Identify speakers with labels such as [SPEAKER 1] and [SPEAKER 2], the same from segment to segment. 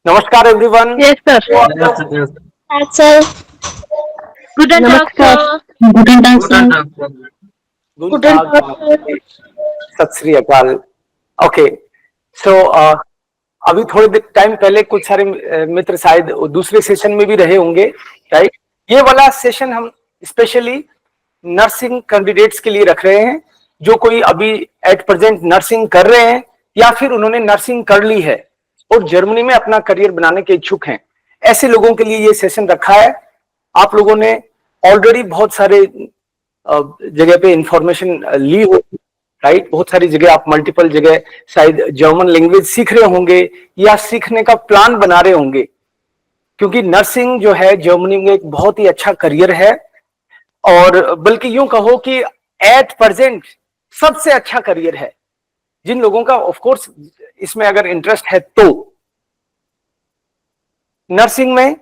[SPEAKER 1] नमस्कार everyone.
[SPEAKER 2] Yes, sir.
[SPEAKER 3] Yes, sir.
[SPEAKER 2] Guten Tag,
[SPEAKER 3] Namaskar.
[SPEAKER 2] sir.
[SPEAKER 3] Guten Tag, sir.
[SPEAKER 2] Guten Tag, sir.
[SPEAKER 1] सत श्री अकाल। Okay, सो अभी थोड़े time पहले कुछ सारे मित्र शायद दूसरे सेशन में भी रहे होंगे, राइट। ये वाला सेशन हम स्पेशली नर्सिंग कैंडिडेट्स के लिए रख रहे हैं, जो कोई अभी एट प्रेजेंट नर्सिंग कर रहे हैं या फिर उन्होंने नर्सिंग कर ली है और जर्मनी में अपना करियर बनाने के इच्छुक हैं। ऐसे लोगों के लिए ये सेशन रखा है। आप लोगों ने ऑलरेडी बहुत सारे जगह पे इंफॉर्मेशन ली हो, राइट। बहुत सारी जगह आप मल्टीपल जगह शायद जर्मन लैंग्वेज सीख रहे होंगे या सीखने का प्लान बना रहे होंगे, क्योंकि नर्सिंग जो है जर्मनी में एक बहुत ही अच्छा करियर है और बल्कि यूं कहो कि एट प्रेजेंट सबसे अच्छा करियर है। जिन लोगों का ऑफ कोर्स इसमें अगर इंटरेस्ट है तो नर्सिंग में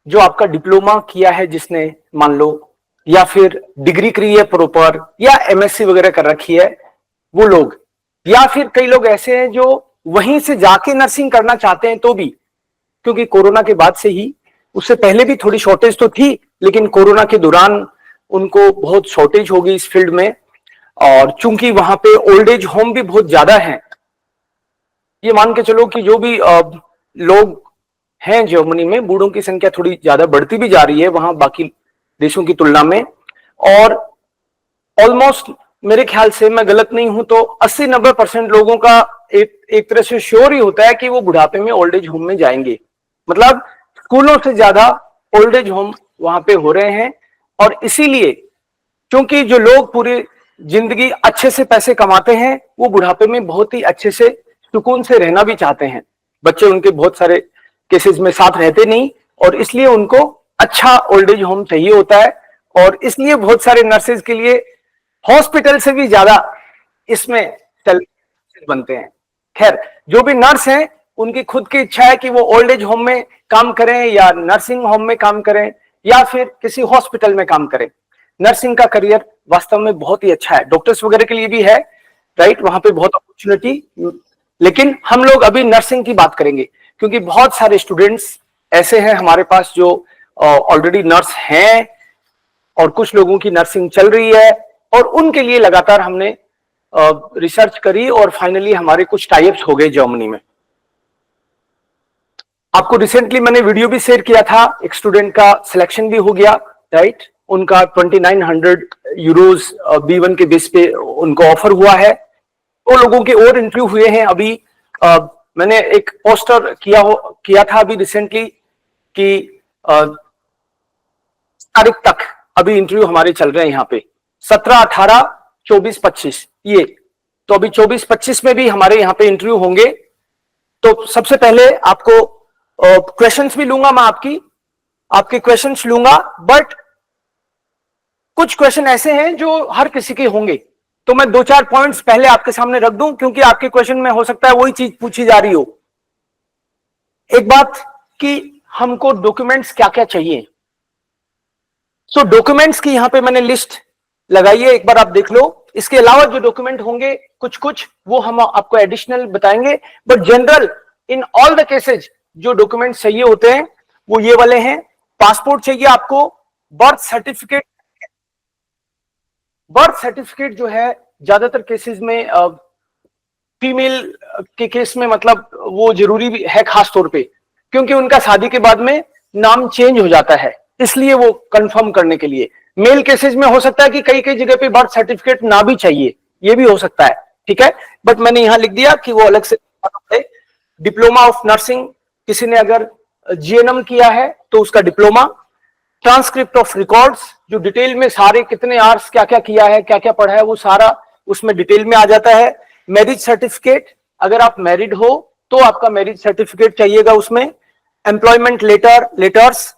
[SPEAKER 1] जो आपका डिप्लोमा किया है जिसने, मान लो, या फिर डिग्री करी है प्रॉपर या एमएससी वगैरह कर रखी है वो लोग, या फिर कई लोग ऐसे हैं जो वहीं से जाके नर्सिंग करना चाहते हैं तो भी, क्योंकि कोरोना के बाद से ही, उससे पहले भी थोड़ी शॉर्टेज तो थी लेकिन कोरोना के दौरान उनको बहुत शॉर्टेज हो गई इस फील्ड में। और चूंकि वहां पे ओल्ड एज होम भी बहुत ज्यादा है, ये मान के चलो कि जो भी लोग हैं जर्मनी में, बूढ़ों की संख्या थोड़ी ज्यादा बढ़ती भी जा रही है वहां बाकी देशों की तुलना में। और ऑलमोस्ट मेरे ख्याल से, मैं गलत नहीं हूं तो 80-90% लोगों का एक तरह से श्योर ही होता है कि वो बुढ़ापे में ओल्ड एज होम में जाएंगे। मतलब स्कूलों से ज्यादा ओल्ड एज होम वहां पे हो रहे हैं। और इसीलिए क्योंकि जो लोग पूरी जिंदगी अच्छे से पैसे कमाते हैं वो बुढ़ापे में बहुत ही अच्छे से सुकून से रहना भी चाहते हैं। बच्चे उनके बहुत सारे केसेस में साथ रहते नहीं और इसलिए उनको अच्छा ओल्ड एज होम चाहिए होता है। और इसलिए बहुत सारे नर्सेज के लिए हॉस्पिटल से भी ज्यादा इसमें बनते हैं। खैर, जो भी नर्स हैं उनकी खुद की इच्छा है कि वो ओल्ड एज होम में काम करें या नर्सिंग होम में काम करें या फिर किसी हॉस्पिटल में काम करें। नर्सिंग का करियर वास्तव में बहुत ही अच्छा है, डॉक्टर्स वगैरह के लिए भी है, राइट। वहां पे बहुत अपॉर्चुनिटी, लेकिन हम लोग अभी नर्सिंग की बात करेंगे क्योंकि बहुत सारे स्टूडेंट्स ऐसे हैं हमारे पास जो ऑलरेडी नर्स हैं और कुछ लोगों की नर्सिंग चल रही है और उनके लिए लगातार हमने रिसर्च करी और फाइनली हमारे कुछ टाइप्स हो गए जर्मनी में। आपको रिसेंटली मैंने वीडियो भी शेयर किया था, एक स्टूडेंट का सिलेक्शन भी हो गया, राइट। उनका 2900 यूरोज B1 के बेस पे उनको ऑफर हुआ है। वो लोगों के और इंटरव्यू हुए हैं अभी। मैंने एक पोस्टर किया था अभी रिसेंटली कि तारीख तक अभी इंटरव्यू हमारे चल रहे हैं यहाँ पे 17, 18, 24, 25 ये। तो अभी 24, 25 में भी हमारे यहाँ पे इंटरव्यू होंगे। तो सबसे पहले आपको क्वेश्चंस भी लूंगा मैं, आपके क्वेश्चंस लूंगा, बट कुछ क्वेश्चन ऐसे हैं जो हर किसी के होंगे तो मैं 2-4 पॉइंट्स पहले आपके सामने रख दूं क्योंकि आपके क्वेश्चन में हो सकता है वही चीज पूछी जा रही हो। एक बात कि हमको डॉक्यूमेंट्स क्या क्या चाहिए। सो डॉक्यूमेंट्स की यहां पे मैंने लिस्ट लगाई है, एक बार आप देख लो। इसके अलावा जो डॉक्यूमेंट होंगे कुछ वो हम आपको एडिशनल बताएंगे, but general in all the cases जो डॉक्यूमेंट्स चाहिए होते हैं वो ये वाले हैं। पासपोर्ट चाहिए आपको, बर्थ सर्टिफिकेट जो है ज्यादातर केसेस में फीमेल के केस में मतलब वो जरूरी भी है, खास तौर पे क्योंकि उनका शादी के बाद में नाम चेंज हो जाता है, इसलिए वो कंफर्म करने के लिए। मेल केसेस में हो सकता है कि कई कई जगह पे बर्थ सर्टिफिकेट ना भी चाहिए, ये भी हो सकता है, ठीक है। बट मैंने यहां लिख दिया कि वो अलग से। डिप्लोमा ऑफ नर्सिंग, किसी ने अगर GNM किया है तो उसका डिप्लोमा। ट्रांसक्रिप्ट ऑफ रिकॉर्ड्स, जो डिटेल में सारे कितने आवर्स क्या क्या किया है, क्या क्या पढ़ा है, वो सारा उसमें डिटेल में आ जाता है। मैरिज सर्टिफिकेट, अगर आप मैरिड हो तो आपका मैरिज सर्टिफिकेट चाहिएगा उसमें। एम्प्लॉयमेंट लेटर्स,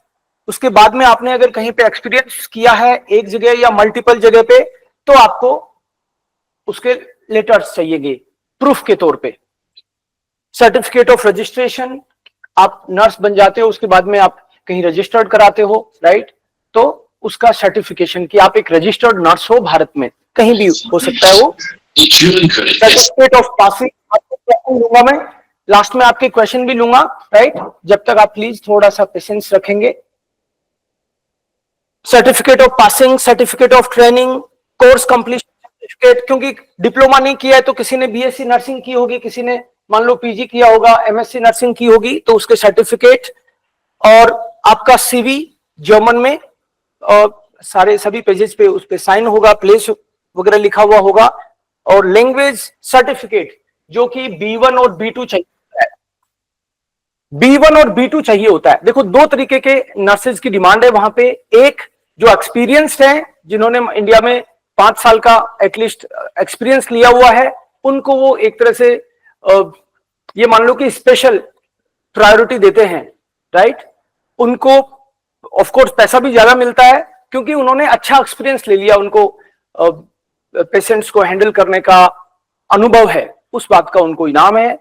[SPEAKER 1] उसके बाद में आपने अगर कहीं पे एक्सपीरियंस किया है एक जगह या मल्टीपल जगह पे तो आपको उसके लेटर्स चाहिएंगे प्रूफ के तौर पे। सर्टिफिकेट ऑफ रजिस्ट्रेशन, आप नर्स बन जाते हो उसके बाद में आप कहीं रजिस्टर्ड कराते हो, राइट, तो उसका सर्टिफिकेशन कि आप एक रजिस्टर्ड नर्स हो भारत में, कहीं भी हो सकता है वो। सर्टिफिकेट ऑफ पासिंग दूंगा मैं, लास्ट में आपके क्वेश्चन भी लूंगा, राइट? जब तक आप प्लीज थोड़ा सा पेशेंस रखेंगे। Certificate of passing, certificate of training, course completion certificate, क्योंकि डिप्लोमा नहीं किया है तो किसी ने बीएससी नर्सिंग की होगी, किसी ने मान लो पीजी किया होगा, एमएससी नर्सिंग की होगी, तो उसके सर्टिफिकेट, और आपका सीवी जर्मन में सारे सभी पेजेस पे उस पे साइन होगा, प्लेस वगैरह लिखा हुआ होगा, और लैंग्वेज सर्टिफिकेट जो कि B1 और B2 चाहिए होता है। B1 और B2 चाहिए होता है। देखो, दो तरीके के नर्सेज की डिमांड है वहां पे। एक जो एक्सपीरियंस्ड है, जिन्होंने इंडिया में 5 साल का एटलीस्ट एक्सपीरियंस लिया हुआ है, उनको वो एक तरह से ये मान लो कि स्पेशल प्रायोरिटी देते हैं, राइट? उनको ऑफ कोर्स पैसा भी ज्यादा मिलता है क्योंकि उन्होंने अच्छा एक्सपीरियंस ले लिया, उनको पेशेंट्स को हैंडल करने का अनुभव है, उस बात का उनको इनाम है,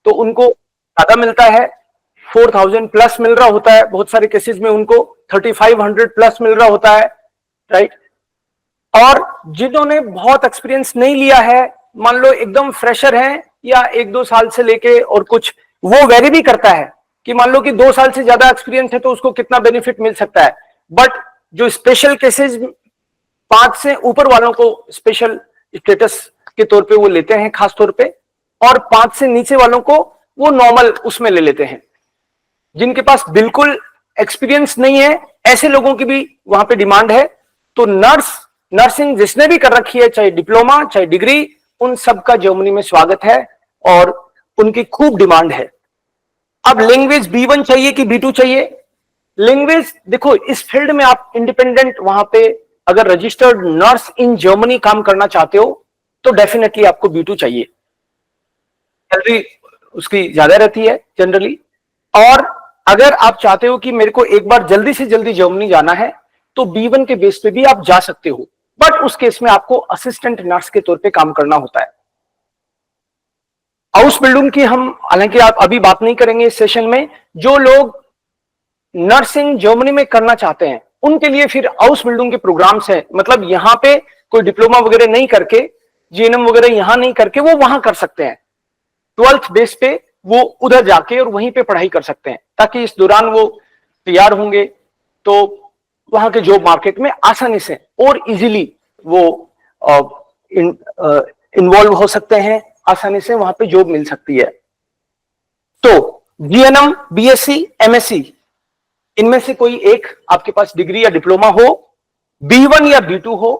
[SPEAKER 1] तो उनको ज्यादा मिलता है। 4000 प्लस मिल रहा होता है, बहुत सारे केसेस में उनको 3500 प्लस मिल रहा होता है, राइट? और जिन्होंने बहुत एक्सपीरियंस नहीं लिया है, मान लो एकदम फ्रेशर हैं या 1-2 साल से लेके और कुछ, वो वेरी भी करता है कि मान लो कि 2 साल से ज्यादा एक्सपीरियंस है तो उसको कितना बेनिफिट मिल सकता है। बट जो स्पेशल केसेस 5 से ऊपर वालों को स्पेशल स्टेटस के तौर पे वो लेते हैं खास तौर पे, और 5 से नीचे वालों को वो नॉर्मल उसमें ले लेते हैं। जिनके पास बिल्कुल एक्सपीरियंस नहीं है, ऐसे लोगों की भी वहां पे डिमांड है। तो नर्सिंग जिसने भी कर रखी है, चाहे डिप्लोमा चाहे डिग्री, उन सब का जर्मनी में स्वागत है और उनकी खूब डिमांड है। अब लैंग्वेज B1 चाहिए कि B2 चाहिए? लैंग्वेज देखो, इस फील्ड में आप इंडिपेंडेंट वहां पे अगर रजिस्टर्ड नर्स इन जर्मनी काम करना चाहते हो तो डेफिनेटली आपको B2 चाहिए। सैलरी उसकी ज्यादा रहती है जनरली। और अगर आप चाहते हो कि मेरे को एक बार जल्दी से जल्दी जर्मनी जाना है तो B1 के बेस पे भी आप जा सकते हो, बट उस केस में आपको असिस्टेंट नर्स के तौर पे काम करना होता है। हाउस बिल्डिंग की हम हालांकि आप अभी बात नहीं करेंगे इस सेशन में। जो लोग नर्सिंग जर्मनी में करना चाहते हैं उनके लिए फिर हाउस बिल्डिंग के प्रोग्राम्स हैं। मतलब यहां पे कोई डिप्लोमा वगैरह नहीं करके, जीएनएम वगैरह यहां नहीं करके वो वहां कर सकते हैं। 12th बेस पे वो उधर जाके और वहीं पे पढ़ाई कर सकते हैं, ताकि इस दौरान वो तैयार होंगे तो वहां के जॉब मार्केट में आसानी से और इजीली वो इन्वॉल्व हो सकते हैं, आसानी से वहां पे जॉब मिल सकती है। तो जीएनएम, बीएससी, एमएससी, इनमें से कोई एक आपके पास डिग्री या डिप्लोमा हो, B1 या B2 हो,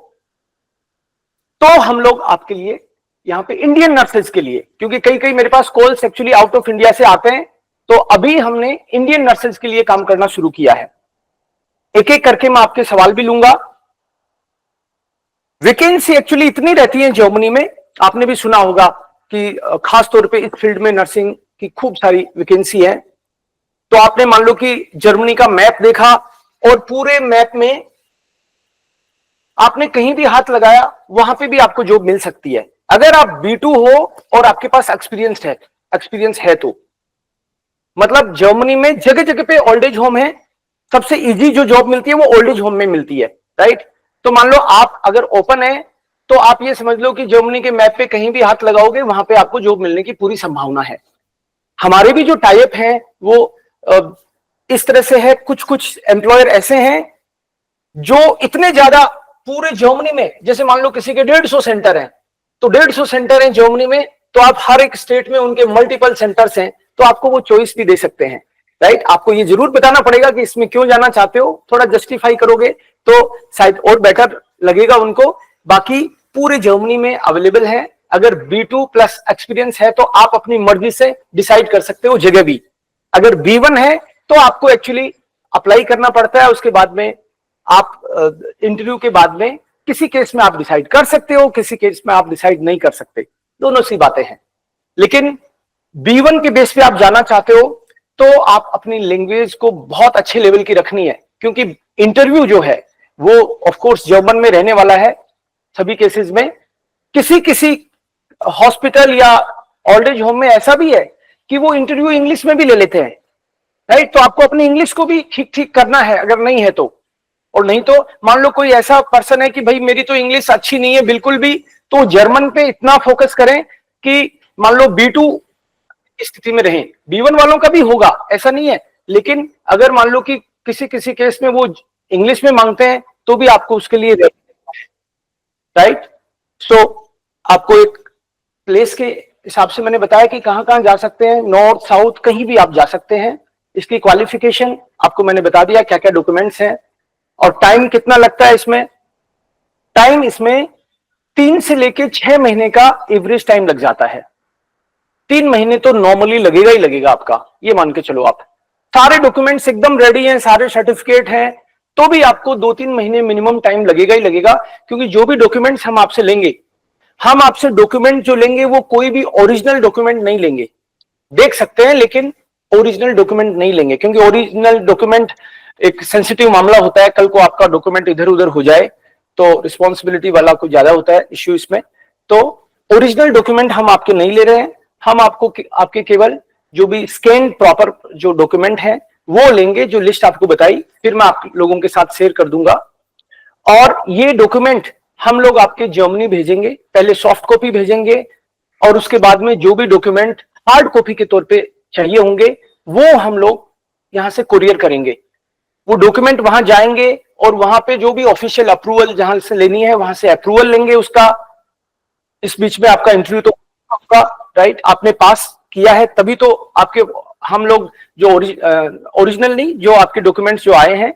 [SPEAKER 1] तो हम लोग आपके लिए यहां पे इंडियन नर्सेज के लिए, क्योंकि कई कई मेरे पास calls actually out of India से आते हैं, तो अभी हमने इंडियन नर्सेज के लिए काम करना शुरू किया है। एक एक करके मैं आपके सवाल भी लूंगा। वैकेंसी एक्चुअली इतनी रहती है जर्मनी में, आपने भी सुना होगा कि खास तौर पे इस फील्ड में नर्सिंग की खूब सारी वैकेंसी है। तो आपने मान लो कि जर्मनी का मैप देखा और पूरे मैप में आपने कहीं भी हाथ लगाया वहां पे भी आपको जॉब मिल सकती है, अगर आप B2 हो और आपके पास एक्सपीरियंस है तो। मतलब जर्मनी में जगह जगह पे ओल्ड एज होम है, सबसे इजी जो जॉब मिलती है वो ओल्ड एज होम में मिलती है, राइट? तो मान लो आप अगर ओपन है तो आप ये समझ लो कि जर्मनी के मैप पे कहीं भी हाथ लगाओगे वहां पे आपको जॉब मिलने की पूरी संभावना है। हमारे भी जो टाइप है वो इस तरह से है। कुछ कुछ एम्प्लॉयर ऐसे हैं जो इतने ज्यादा पूरे जर्मनी में, जैसे मान लो किसी के 150 सेंटर हैं, तो 150 सेंटर हैं जर्मनी में, तो आप हर एक स्टेट में उनके मल्टीपल सेंटर्स हैं, तो आपको वो चॉइस भी दे सकते हैं, राइट? आपको ये जरूर बताना पड़ेगा कि इसमें क्यों जाना चाहते हो, थोड़ा जस्टिफाई करोगे तो शायद और बेटर लगेगा उनको। बाकी पूरे जर्मनी में अवेलेबल है। अगर B2 प्लस एक्सपीरियंस है तो आप अपनी मर्जी से डिसाइड कर सकते हो जगह भी। अगर B1 है तो आपको एक्चुअली अप्लाई करना पड़ता है, उसके बाद में आप इंटरव्यू के बाद में किसी केस में आप डिसाइड कर सकते हो, किसी केस में आप डिसाइड नहीं कर सकते, दोनों सी बातें हैं। लेकिन B1 के बेस पे आप जाना चाहते हो तो आप अपनी लैंग्वेज को बहुत अच्छे लेवल की रखनी है, क्योंकि इंटरव्यू जो है वो ऑफ कोर्स जर्मन में रहने वाला है सभी केसेस में। किसी किसी हॉस्पिटल या ओल्ड एज होम में ऐसा भी है कि वो इंटरव्यू इंग्लिश में भी ले लेते हैं, राइट? तो आपको अपनी इंग्लिश को भी ठीक ठीक करना है अगर नहीं है तो। और नहीं तो मान लो कोई ऐसा पर्सन है कि भाई मेरी तो इंग्लिश अच्छी नहीं है बिल्कुल भी, तो जर्मन पे इतना फोकस करें कि मान लो B2 स्थिति में रहें। B1 वालों का भी होगा, ऐसा नहीं है, लेकिन अगर मान लो कि किसी किसी केस में वो इंग्लिश में मांगते हैं तो भी आपको उसके लिए राइट। सो आपको एक प्लेस के हिसाब से मैंने बताया कि कहां कहां जा सकते हैं, नॉर्थ साउथ कहीं भी आप जा सकते हैं। इसकी क्वालिफिकेशन आपको मैंने बता दिया, क्या क्या डॉक्यूमेंट्स हैं, और टाइम कितना लगता है इसमें। टाइम इसमें 3 से लेके 6 महीने का एवरेज टाइम लग जाता है। 3 महीने तो नॉर्मली लगेगा ही लगेगा आपका, ये मान के चलो आप। सारे डॉक्यूमेंट्स एकदम रेडी हैं, सारे सर्टिफिकेट हैं, तो भी आपको 2-3 महीने मिनिमम टाइम लगेगा ही लगेगा, क्योंकि जो भी डॉक्यूमेंट्स हम आपसे लेंगे, हम आपसे डॉक्यूमेंट जो लेंगे वो कोई भी ओरिजिनल डॉक्यूमेंट नहीं लेंगे। देख सकते हैं लेकिन ओरिजिनल डॉक्यूमेंट नहीं लेंगे, क्योंकि ओरिजिनल डॉक्यूमेंट एक सेंसिटिव मामला होता है। कल को आपका डॉक्यूमेंट इधर उधर हो जाए तो रिस्पॉन्सिबिलिटी वाला कुछ ज्यादा होता है इश्यू इसमें। तो ओरिजिनल डॉक्यूमेंट हम आपके नहीं ले रहे हैं, हम आपको आपके केवल जो भी स्कैन प्रॉपर जो डॉक्यूमेंट है वो लेंगे, जो लिस्ट आपको बताई, फिर मैं आप लोगों के साथ शेयर कर दूंगा। और ये डॉक्यूमेंट हम लोग आपके जर्मनी भेजेंगे, पहले सॉफ्ट कॉपी भेजेंगे, और उसके बाद में जो भी डॉक्यूमेंट हार्ड कॉपी के तौर पे चाहिए होंगे वो हम लोग यहां से कुरियर करेंगे। वो डॉक्यूमेंट वहां जाएंगे और वहां पे जो भी ऑफिशियल अप्रूवल जहां से लेनी है वहां से अप्रूवल लेंगे उसका। इस बीच में आपका इंटरव्यू तो आपका राइट, आपने पास किया है तभी तो आपके हम लोग जो ओरिजिनल नहीं, जो आपके डॉक्यूमेंट्स जो आए हैं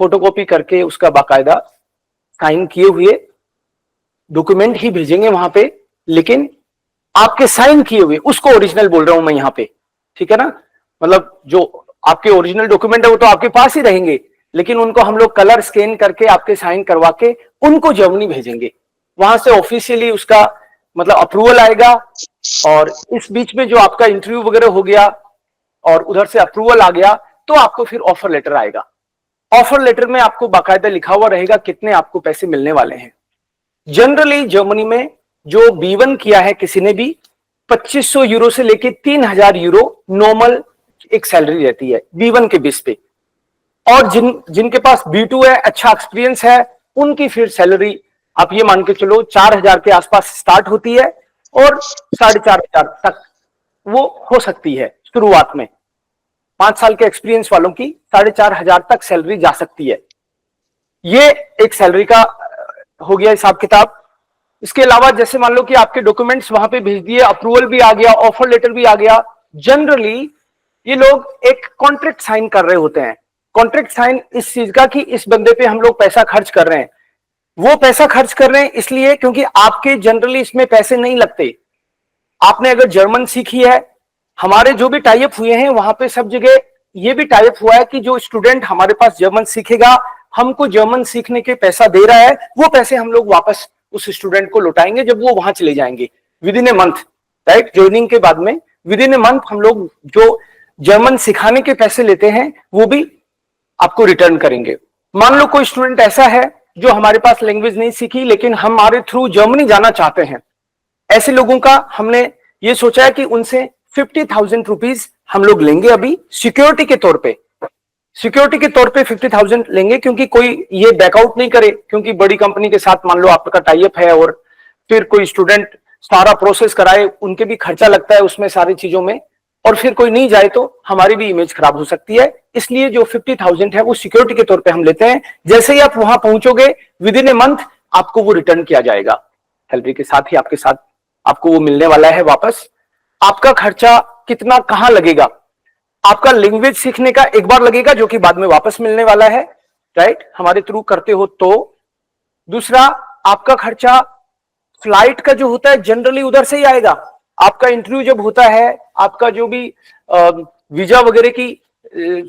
[SPEAKER 1] फोटोकॉपी करके उसका बाकायदा साइन किए हुए डॉक्यूमेंट ही भेजेंगे वहां पे, लेकिन आपके साइन किए हुए उसको ओरिजिनल बोल रहा हूं मैं यहां पे, ठीक है ना। मतलब जो आपके ओरिजिनल डॉक्यूमेंट है वो तो आपके पास ही रहेंगे, लेकिन उनको हम लोग कलर स्कैन करके आपके साइन करवा के उनको जर्मनी भेजेंगे। वहां से ऑफिशियली उसका मतलब अप्रूवल आएगा, और इस बीच में जो आपका इंटरव्यू वगैरह हो गया और उधर से अप्रूवल आ गया तो आपको फिर ऑफर लेटर आएगा। ऑफर लेटर में आपको बाकायदा लिखा हुआ रहेगा कितने आपको पैसे मिलने वाले हैं। जनरली जर्मनी में जो B1 किया है किसी ने भी, 2500 यूरो से लेके 3000 यूरो नॉर्मल एक सैलरी रहती है B1 के बेस पे। और जिनके पास B2 है, अच्छा एक्सपीरियंस है, उनकी फिर सैलरी आप ये मान के चलो 4000 के आसपास स्टार्ट होती है और 4500 तक वो हो सकती है शुरुआत में। 5 साल के एक्सपीरियंस वालों की 4500 तक सैलरी जा सकती है। ये एक सैलरी का हो गया हिसाब किताब। इसके अलावा जैसे मान लो कि आपके डॉक्यूमेंट्स वहां पे भेज दिए, अप्रूवल भी आ गया, ऑफर लेटर भी आ गया, जनरली ये लोग एक कॉन्ट्रैक्ट साइन कर रहे होते हैं। कॉन्ट्रैक्ट साइन इस चीज का कि इस बंदे पे हम लोग पैसा खर्च कर रहे हैं। वो पैसा खर्च कर रहे हैं इसलिए क्योंकि आपके जनरली इसमें पैसे नहीं लगते। आपने अगर जर्मन सीखी है, हमारे जो भी टाइप हुए हैं वहां पे सब जगह ये भी टाइप हुआ है कि जो स्टूडेंट हमारे पास जर्मन सीखेगा, हमको जर्मन सीखने के पैसा दे रहा है, वो पैसे हम लोग वापस उस स्टूडेंट को लौटाएंगे जब वो वहां चले जाएंगे with in a month, right. Joining के बाद में विद इन ए मंथ हम लोग जो जर्मन सिखाने के पैसे लेते हैं वो भी आपको रिटर्न करेंगे। मान लो कोई स्टूडेंट ऐसा है जो हमारे पास लैंग्वेज नहीं सीखी लेकिन हमारे थ्रू जर्मनी जाना चाहते हैं, ऐसे लोगों का हमने ये सोचा है कि उनसे 50,000 रुपीज हम लोग लेंगे अभी सिक्योरिटी के तौर पे। सिक्योरिटी के तौर पे 50,000 लेंगे, क्योंकि कोई ये बैकआउट नहीं करे, क्योंकि बड़ी कंपनी के साथ मान लो आपका टाइप है और फिर कोई स्टूडेंट सारा प्रोसेस कराए, उनके भी खर्चा लगता है उसमें सारी चीजों में, और फिर कोई नहीं जाए तो हमारी भी इमेज खराब हो सकती है। इसलिए जो 50,000 है वो सिक्योरिटी के तौर पे हम लेते हैं। जैसे ही आप वहां पहुंचोगे विद इन ए मंथ आपको वो रिटर्न किया जाएगा, सैलरी के साथ ही आपके साथ आपको वो मिलने वाला है वापस। आपका खर्चा कितना कहां लगेगा, आपका लैंग्वेज सीखने का एक बार लगेगा जो कि बाद में वापस मिलने वाला है, राइट, हमारे थ्रू करते हो तो। दूसरा, आपका खर्चा फ्लाइट का जो होता है जनरली उधर से ही आएगा। आपका इंटरव्यू जब होता है, आपका जो भी वीजा वगैरह की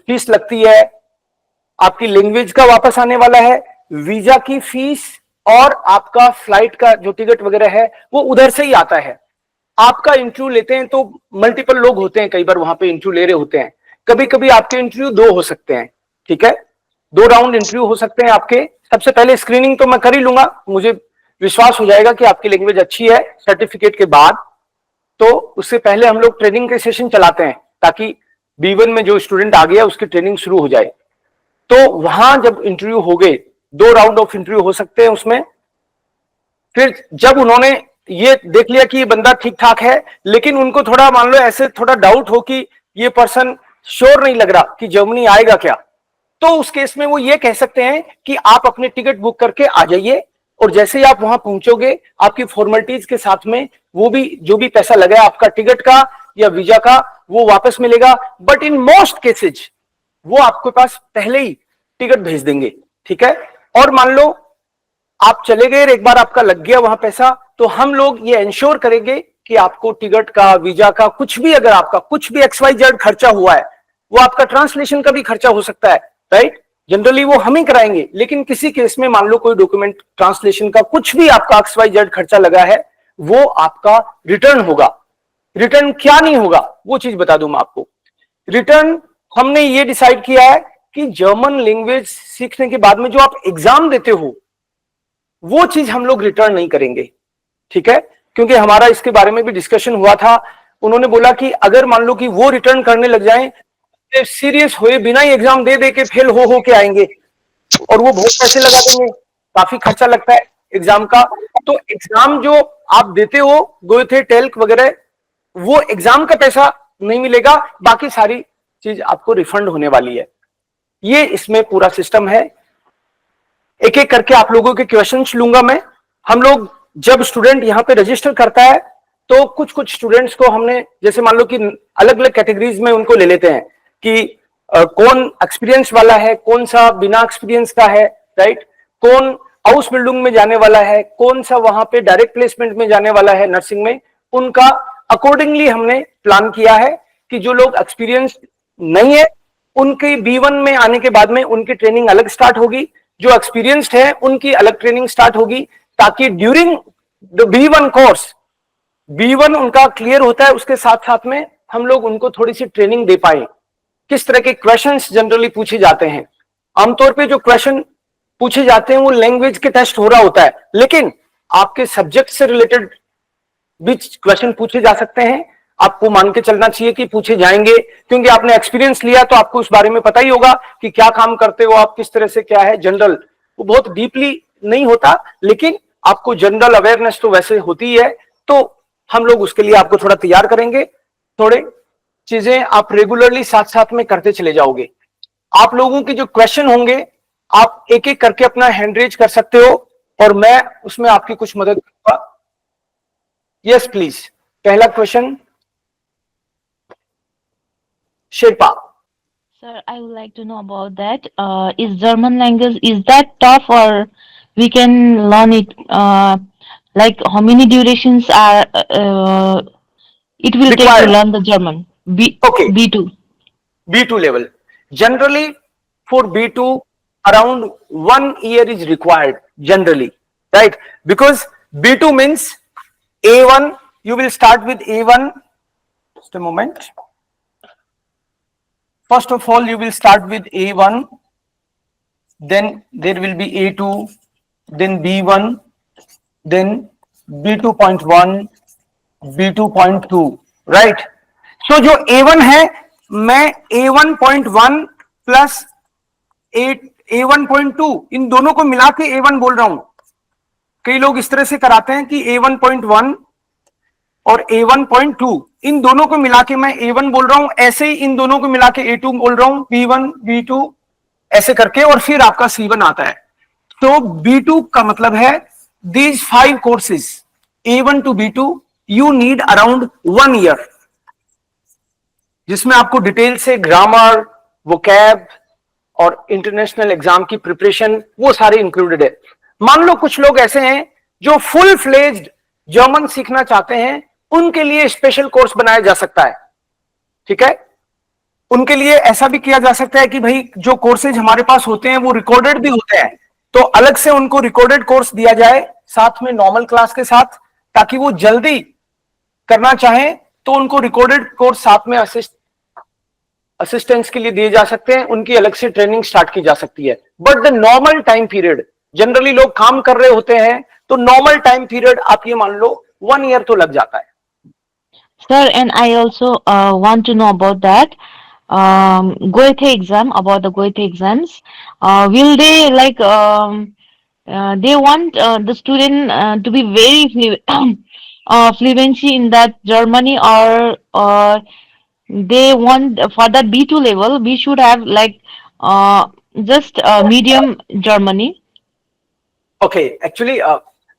[SPEAKER 1] फीस लगती है, आपकी लैंग्वेज का वापस आने वाला है, वीजा की फीस और आपका फ्लाइट का जो टिकट वगैरह है वो उधर से ही आता है। आपका इंटरव्यू लेते हैं तो मल्टीपल लोग होते हैं, कई बार वहां पे इंटरव्यू ले रहे होते हैं, कभी कभी आपके इंटरव्यू 2 हो सकते हैं, ठीक है, 2 राउंड इंटरव्यू हो सकते हैं आपके। सबसे पहले स्क्रीनिंग तो मैं कर ही लूंगा, मुझे विश्वास हो जाएगा कि आपकी लैंग्वेज अच्छी है सर्टिफिकेट के बाद। तो उससे पहले हम लोग ट्रेनिंग के सेशन चलाते हैं ताकि B1 में जो स्टूडेंट आ गया उसकी ट्रेनिंग शुरू हो जाए। तो वहां जब इंटरव्यू हो गए, 2 राउंड ऑफ इंटरव्यू हो सकते हैं उसमें। फिर जब उन्होंने ये देख लिया कि ये बंदा ठीक ठाक है, लेकिन उनको थोड़ा मान लो ऐसे थोड़ा डाउट हो कि ये पर्सन श्योर नहीं लग रहा कि जर्मनी आएगा क्या, तो उस केस में वो ये कह सकते हैं कि आप अपने टिकट बुक करके आ जाइए, और जैसे ही आप वहां पहुंचोगे आपकी फॉर्मेलिटीज के साथ में वो भी जो भी पैसा लगा है आपका टिकट का या वीजा का वो वापस मिलेगा। बट इन मोस्ट केसेज वो आपके पास पहले ही टिकट भेज देंगे, ठीक है। और मान लो आप चले गए, एक बार आपका लग गया वहां पैसा, तो हम लोग ये इंश्योर करेंगे कि आपको टिकट का, वीजा का, कुछ भी अगर आपका कुछ भी XYZ खर्चा हुआ है, वो आपका ट्रांसलेशन का भी खर्चा हो सकता है, राइट, जनरली वो हम ही कराएंगे। लेकिन किसी केस में मान लो कोई डॉक्यूमेंट ट्रांसलेशन का कुछ भी आपका XYZ खर्चा लगा है, वो आपका रिटर्न होगा। रिटर्न क्या नहीं होगा वो चीज बता दूं मैं आपको। रिटर्न हमने ये डिसाइड किया है कि जर्मन लैंग्वेज सीखने के बाद में जो आप एग्जाम देते हो वो चीज हम लोग रिटर्न नहीं करेंगे, ठीक है, क्योंकि हमारा इसके बारे में भी डिस्कशन हुआ था। उन्होंने बोला कि अगर मान लो कि वो रिटर्न करने लग जाएं तो सीरियस हुए बिना ही एग्जाम दे दे के फेल हो के आएंगे, और वो बहुत पैसे लगा देंगे, काफी खर्चा लगता है एग्जाम का। तो एग्जाम जो आप देते हो गोएथे टेल्क वगैरह, वो एग्जाम का पैसा नहीं मिलेगा, बाकी सारी चीज आपको रिफंड होने वाली है। ये इसमें पूरा सिस्टम है। एक एक करके आप लोगों के क्वेश्चंस लूंगा मैं। हम लोग जब स्टूडेंट यहां पे रजिस्टर करता है तो कुछ कुछ स्टूडेंट्स को हमने जैसे मान लो कि अलग अलग कैटेगरीज में उनको ले लेते हैं कि कौन एक्सपीरियंस वाला है, कौन सा बिना एक्सपीरियंस का है, राइट, कौन हाउस बिल्डिंग में जाने वाला है, कौन सा वहां पे डायरेक्ट प्लेसमेंट में जाने वाला है नर्सिंग में। उनका अकॉर्डिंगली हमने प्लान किया है कि जो लोग एक्सपीरियंस नहीं है उनके B1 में आने के बाद में उनकी ट्रेनिंग अलग स्टार्ट होगी, जो एक्सपीरियंस्ड है उनकी अलग ट्रेनिंग स्टार्ट होगी, ताकि during the B1 course B1 उनका क्लियर होता है, उसके साथ साथ में हम लोग उनको थोड़ी सी ट्रेनिंग दे पाए किस तरह के क्वेश्चंस जनरली पूछे जाते हैं। आमतौर पे जो क्वेश्चन पूछे जाते हैं वो लैंग्वेज के टेस्ट हो रहा होता है, लेकिन आपके सब्जेक्ट से रिलेटेड भी क्वेश्चन पूछे जा सकते हैं। आपको मान के चलना चाहिए कि पूछे जाएंगे, क्योंकि आपने एक्सपीरियंस लिया तो आपको उस बारे में पता ही होगा कि क्या काम करते हो आप, किस तरह से क्या है। जनरल वो बहुत डीपली नहीं होता, लेकिन आपको जनरल अवेयरनेस तो वैसे होती है। तो हम लोग उसके लिए आपको थोड़ा तैयार करेंगे, थोड़े चीजें आप रेगुलरली साथ साथ में करते चले जाओगे। आप लोगों के जो क्वेश्चन होंगे आप एक एक करके अपना हैंड रेज कर सकते हो और मैं उसमें आपकी कुछ मदद करूंगा। यस प्लीज, पहला question Shilpa.
[SPEAKER 2] Sir, I would like to know about that. Is German language is that tough, or we can learn it? Like how many durations are it will take
[SPEAKER 1] Required.
[SPEAKER 2] to learn the German?
[SPEAKER 1] Okay.
[SPEAKER 2] B2.
[SPEAKER 1] B2 level. Generally, for B2, around 1 year is required, generally, right? Because B2 means A1, you will start with A1. Just a moment. First of all, you will start with A1, then there will be A2, then B1, then B2.1, B2.2, right? So जो A1 है, मैं A1.1 plus A1.2 इन दोनों को मिला के A1 बोल रहा हूं। कई लोग इस तरह से कराते हैं कि A1.1 और A1.2 इन दोनों को मिला के मैं A1 बोल रहा हूं, ऐसे ही इन दोनों को मिला के A2 बोल रहा हूं, B1, B2 ऐसे करके, और फिर आपका C1 आता है। तो B2 का मतलब है these 5 courses A1 to B2 you need around 1 year, जिसमें आपको डिटेल से ग्रामर, वोकैब और इंटरनेशनल एग्जाम की प्रिपरेशन वो सारे इंक्लूडेड है। मान लो कुछ लोग ऐसे हैं जो फुल फ्लेज्ड जर्मन सीखना चाहते हैं, उनके लिए स्पेशल कोर्स बनाया जा सकता है, ठीक है। उनके लिए ऐसा भी किया जा सकता है कि भाई जो कोर्सेज हमारे पास होते हैं वो रिकॉर्डेड भी होते हैं, तो अलग से उनको रिकॉर्डेड कोर्स दिया जाए साथ में नॉर्मल क्लास के साथ, ताकि वो जल्दी करना चाहें तो उनको रिकॉर्डेड कोर्स साथ में असिस्टेंस के लिए दिए जा सकते हैं, उनकी अलग से ट्रेनिंग स्टार्ट की जा सकती है। But the normal time period, generally लोग काम कर रहे होते हैं तो नॉर्मल टाइम पीरियड आप ये मान लो 1 ईयर तो लग जाता है।
[SPEAKER 2] Sir, and I also want to know about that Goethe exam, about the Goethe exams. Will they they want the student to be very fluency in that Germany, or they want for that B2 level we should have like just medium Germany.
[SPEAKER 1] Okay, actually,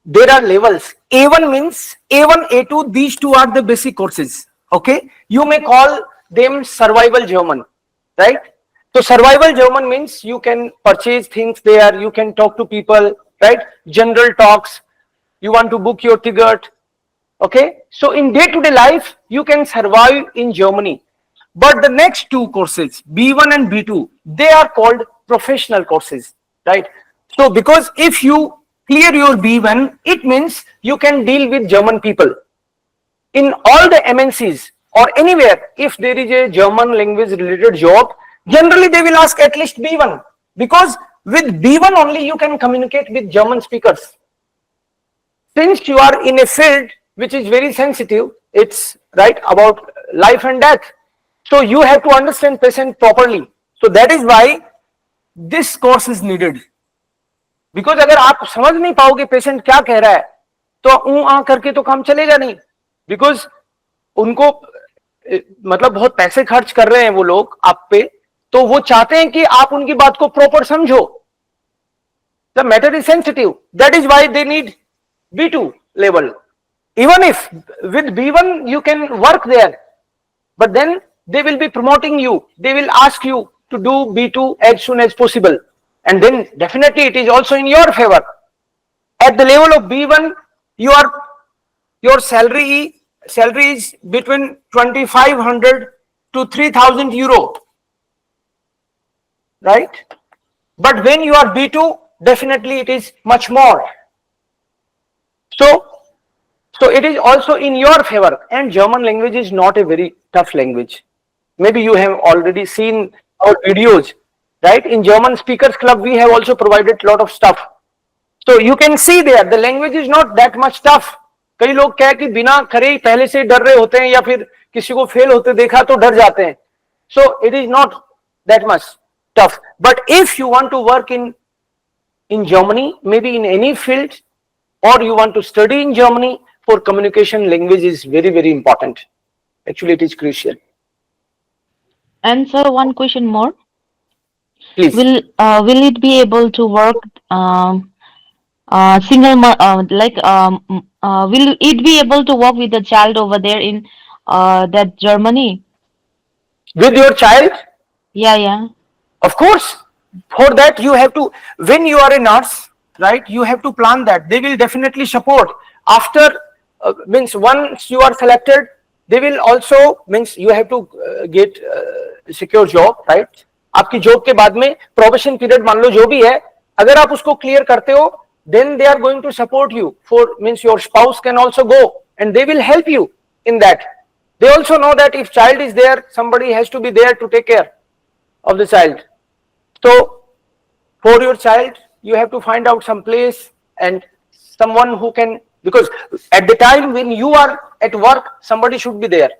[SPEAKER 1] there are levels. A1 means A1, A2, these two are the basic courses. Okay, you may call them survival German, right? So survival German means you can purchase things there, you can talk to people, right? General talks, you want to book your ticket. Okay, so in day-to-day life, you can survive in Germany. But the next two courses, B1 and B2, they are called professional courses, right? So because if you clear your B1, it means you can deal with German people. In all the MNCs or anywhere, if there is a German language related job, generally they will ask at least B1, because with B1 only you can communicate with German speakers. Since you are in a field which is very sensitive, it's right about life and death, so you have to understand patient properly. So that is why this course is needed. Because अगर आप समझ नहीं पाओगे patient क्या कह रहा है, तो आ करके तो काम चलेगा नहीं. बिकॉज उनको मतलब बहुत पैसे खर्च कर रहे हैं वो लोग आप पे, तो वो चाहते हैं कि आप उनकी बात को प्रॉपर समझो. The matter is sensitive, that is why they need B2 level. Even if with B1 you can work there, but then they will be promoting you. They will ask you to do B2 as soon as possible, and then definitely it is also in your favor. At the level of B1, your salary is between 2,500 to 3,000 euro, right? But when you are B2, definitely it is much more. So it is also in your favor, and German language is not a very tough language. Maybe you have already seen our videos, right? In German Speakers Club, we have also provided a lot of stuff. So you can see there, the language is not that much tough. कई लोग क्या है कि बिना करे ही पहले से डर रहे होते हैं, या फिर किसी को फेल होते देखा तो डर जाते हैं. So it is not that much tough. But if you want to work in Germany, maybe in any field, or you want to study in Germany, for communication, language is very, very important. Actually, it is crucial.
[SPEAKER 2] And sir, one question more.
[SPEAKER 1] Please.
[SPEAKER 2] Will it be able to work will it be able to work with the child over there in that Germany?
[SPEAKER 1] With your child?
[SPEAKER 2] Yeah.
[SPEAKER 1] Of course. For that you have to, when you are a nurse, right, you have to plan that. They will definitely support. After means once you are selected, they will also means you have to get secure job, right? आपकी job के बाद में probation period मान लो जो भी है, अगर आप उसको क्लियर करते हो, then they are going to support you. For means your spouse can also go and they will help you in that. They also know that if child is there, somebody has to be there to take care of the child. So for your child, you have to find out some place and someone who can, because at the time when you are at work, somebody should be there.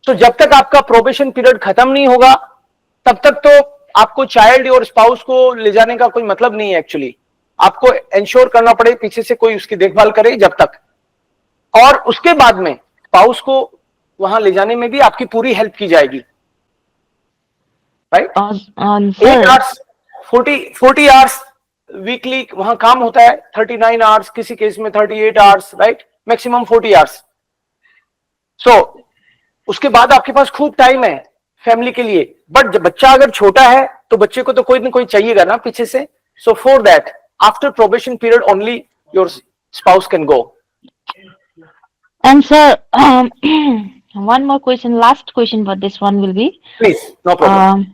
[SPEAKER 1] So जब तक आपका probation period खत्म नहीं होगा, तब तक तो आपको चाइल्ड और स्पाउस को ले जाने का कोई मतलब नहीं है. एक्चुअली आपको इंश्योर करना पड़े पीछे से कोई उसकी देखभाल करे जब तक, और उसके बाद में स्पाउस को वहां ले जाने में भी आपकी पूरी हेल्प की जाएगी. राइट? 8 आवर्स 40 आवर्स वीकली वहां काम होता है, 39 आवर्स, किसी केस में 38 hours, right? Maximum 40 hours. So उसके बाद आपके पास खूब टाइम है फैमिली के लिए. बट जब बच्चा अगर छोटा है तो बच्चे को तो कोई ना कोई चाहिएगा ना पीछे से. So for that after probation period only your spouse can go.
[SPEAKER 2] And sir, one more question, last question, but this one will be.
[SPEAKER 1] Please, no problem.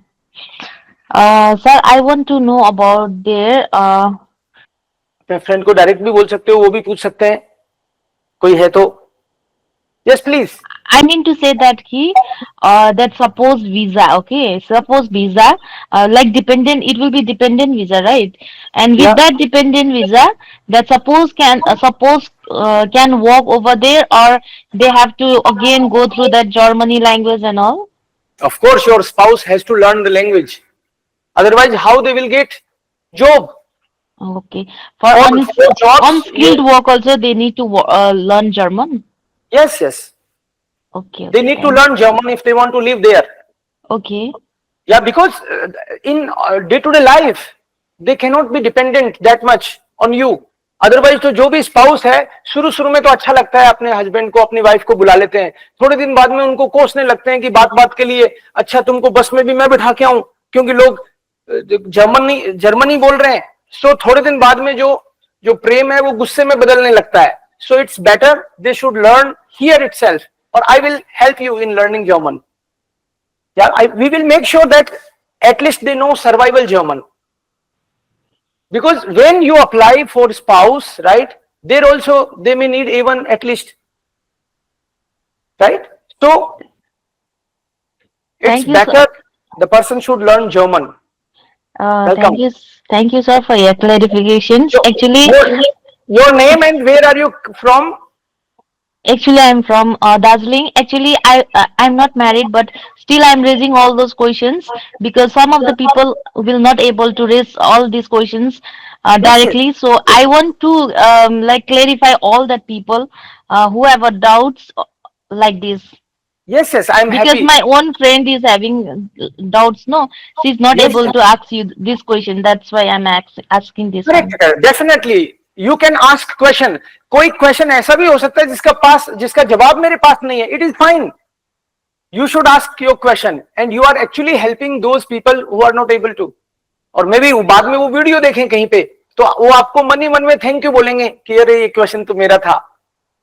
[SPEAKER 2] Sir, I want to know about their.
[SPEAKER 1] अपने friend को direct भी बोल सकते हो, वो भी पूछ सकते हैं, कोई है तो. Yes, please.
[SPEAKER 2] I mean to say that that suppose visa, okay, suppose visa, like dependent, it will be dependent visa, right? And with that dependent visa, that suppose can walk over there, or they have to again go through that Germany language and all.
[SPEAKER 1] Of course, your spouse has to learn the language. Otherwise, how they will get job?
[SPEAKER 2] Okay, for unskilled work also they need to learn German.
[SPEAKER 1] Yes, yes.
[SPEAKER 2] Okay.
[SPEAKER 1] They
[SPEAKER 2] Okay,
[SPEAKER 1] need to
[SPEAKER 2] fine.
[SPEAKER 1] learn German if they want to live there.
[SPEAKER 2] Okay.
[SPEAKER 1] Yeah, because in day-to-day life, they cannot be dependent that much on you. Otherwise तो जो भी spouse है शुरू में तो अच्छा लगता है, अपने हस्बैंड को अपनी वाइफ को बुला लेते हैं, थोड़े दिन बाद में उनको कोसने लगते हैं कि बात बात के लिए अच्छा तुमको बस में भी मैं बिठा के आऊं, क्योंकि लोग जर्मनी बोल रहे हैं. सो थोड़े दिन बाद में जो प्रेम है वो गुस्से में बदलने लगता है. So it's better they should learn here itself, और I will help you in learning German. Yeah, we will make sure that at least they know survival German. Because when you apply for spouse, right, there also they may need A1 at least, right? So it's
[SPEAKER 2] Thank you,
[SPEAKER 1] better
[SPEAKER 2] sir.
[SPEAKER 1] the person should learn German. Welcome.
[SPEAKER 2] Thank you, sir, for your clarifications.
[SPEAKER 1] So,
[SPEAKER 2] Actually,
[SPEAKER 1] your name and where are you from?
[SPEAKER 2] I'm from Darjeeling. Actually, I'm not married, but still I'm raising all those questions because some of the people will not able to raise all these questions
[SPEAKER 1] Yes, yes.
[SPEAKER 2] directly. So I want to like clarify all that people who have a doubts like this.
[SPEAKER 1] Yes, yes, I'm
[SPEAKER 2] Because
[SPEAKER 1] happy.
[SPEAKER 2] my own friend is having doubts. No, she's not
[SPEAKER 1] Yes,
[SPEAKER 2] able
[SPEAKER 1] yes.
[SPEAKER 2] to ask you this question. That's why I'm asking this one.
[SPEAKER 1] Correct, definitely. You can ask question. कोई question ऐसा भी हो सकता है जिसका जवाब मेरे पास नहीं है. It is fine. You should ask your question, and you are actually helping those people who are not able to. और मे बी बाद में वो वीडियो देखें कहीं पे, तो वो आपको मन ही मन में थैंक यू बोलेंगे कि अरे ये क्वेश्चन तो मेरा था.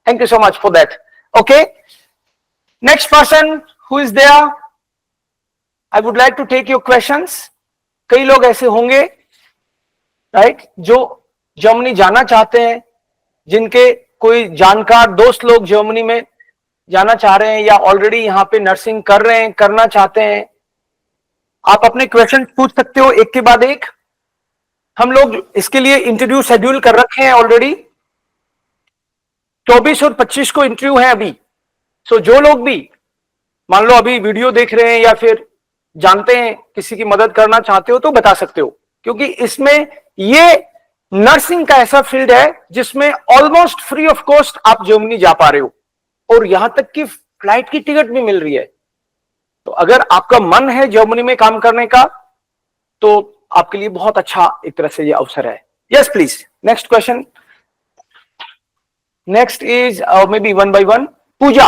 [SPEAKER 1] Thank you so much for that. Okay, next person who is there, I would like to take your questions. कई लोग ऐसे होंगे, राइट, जो जर्मनी जाना चाहते हैं, जिनके कोई जानकार दोस्त लोग जर्मनी में जाना चाह रहे हैं या ऑलरेडी यहां पे नर्सिंग कर रहे हैं, करना चाहते हैं. आप अपने क्वेश्चन पूछ सकते हो एक के बाद एक. हम लोग इसके लिए इंटरव्यू शेड्यूल कर रखे हैं ऑलरेडी. 24 और 25 को इंटरव्यू है अभी. सो जो लोग भी मान लो अभी वीडियो देख रहे हैं या फिर जानते हैं किसी की मदद करना चाहते हो तो बता सकते हो, क्योंकि इसमें ये नर्सिंग का ऐसा फील्ड है जिसमें ऑलमोस्ट फ्री ऑफ कॉस्ट आप जर्मनी जा पा रहे हो, और यहां तक कि फ्लाइट की टिकट भी मिल रही है. तो अगर आपका मन है जर्मनी में काम करने का तो आपके लिए बहुत अच्छा एक तरह से ये अवसर है. Yes please, next question. Next is maybe one by one. Pooja.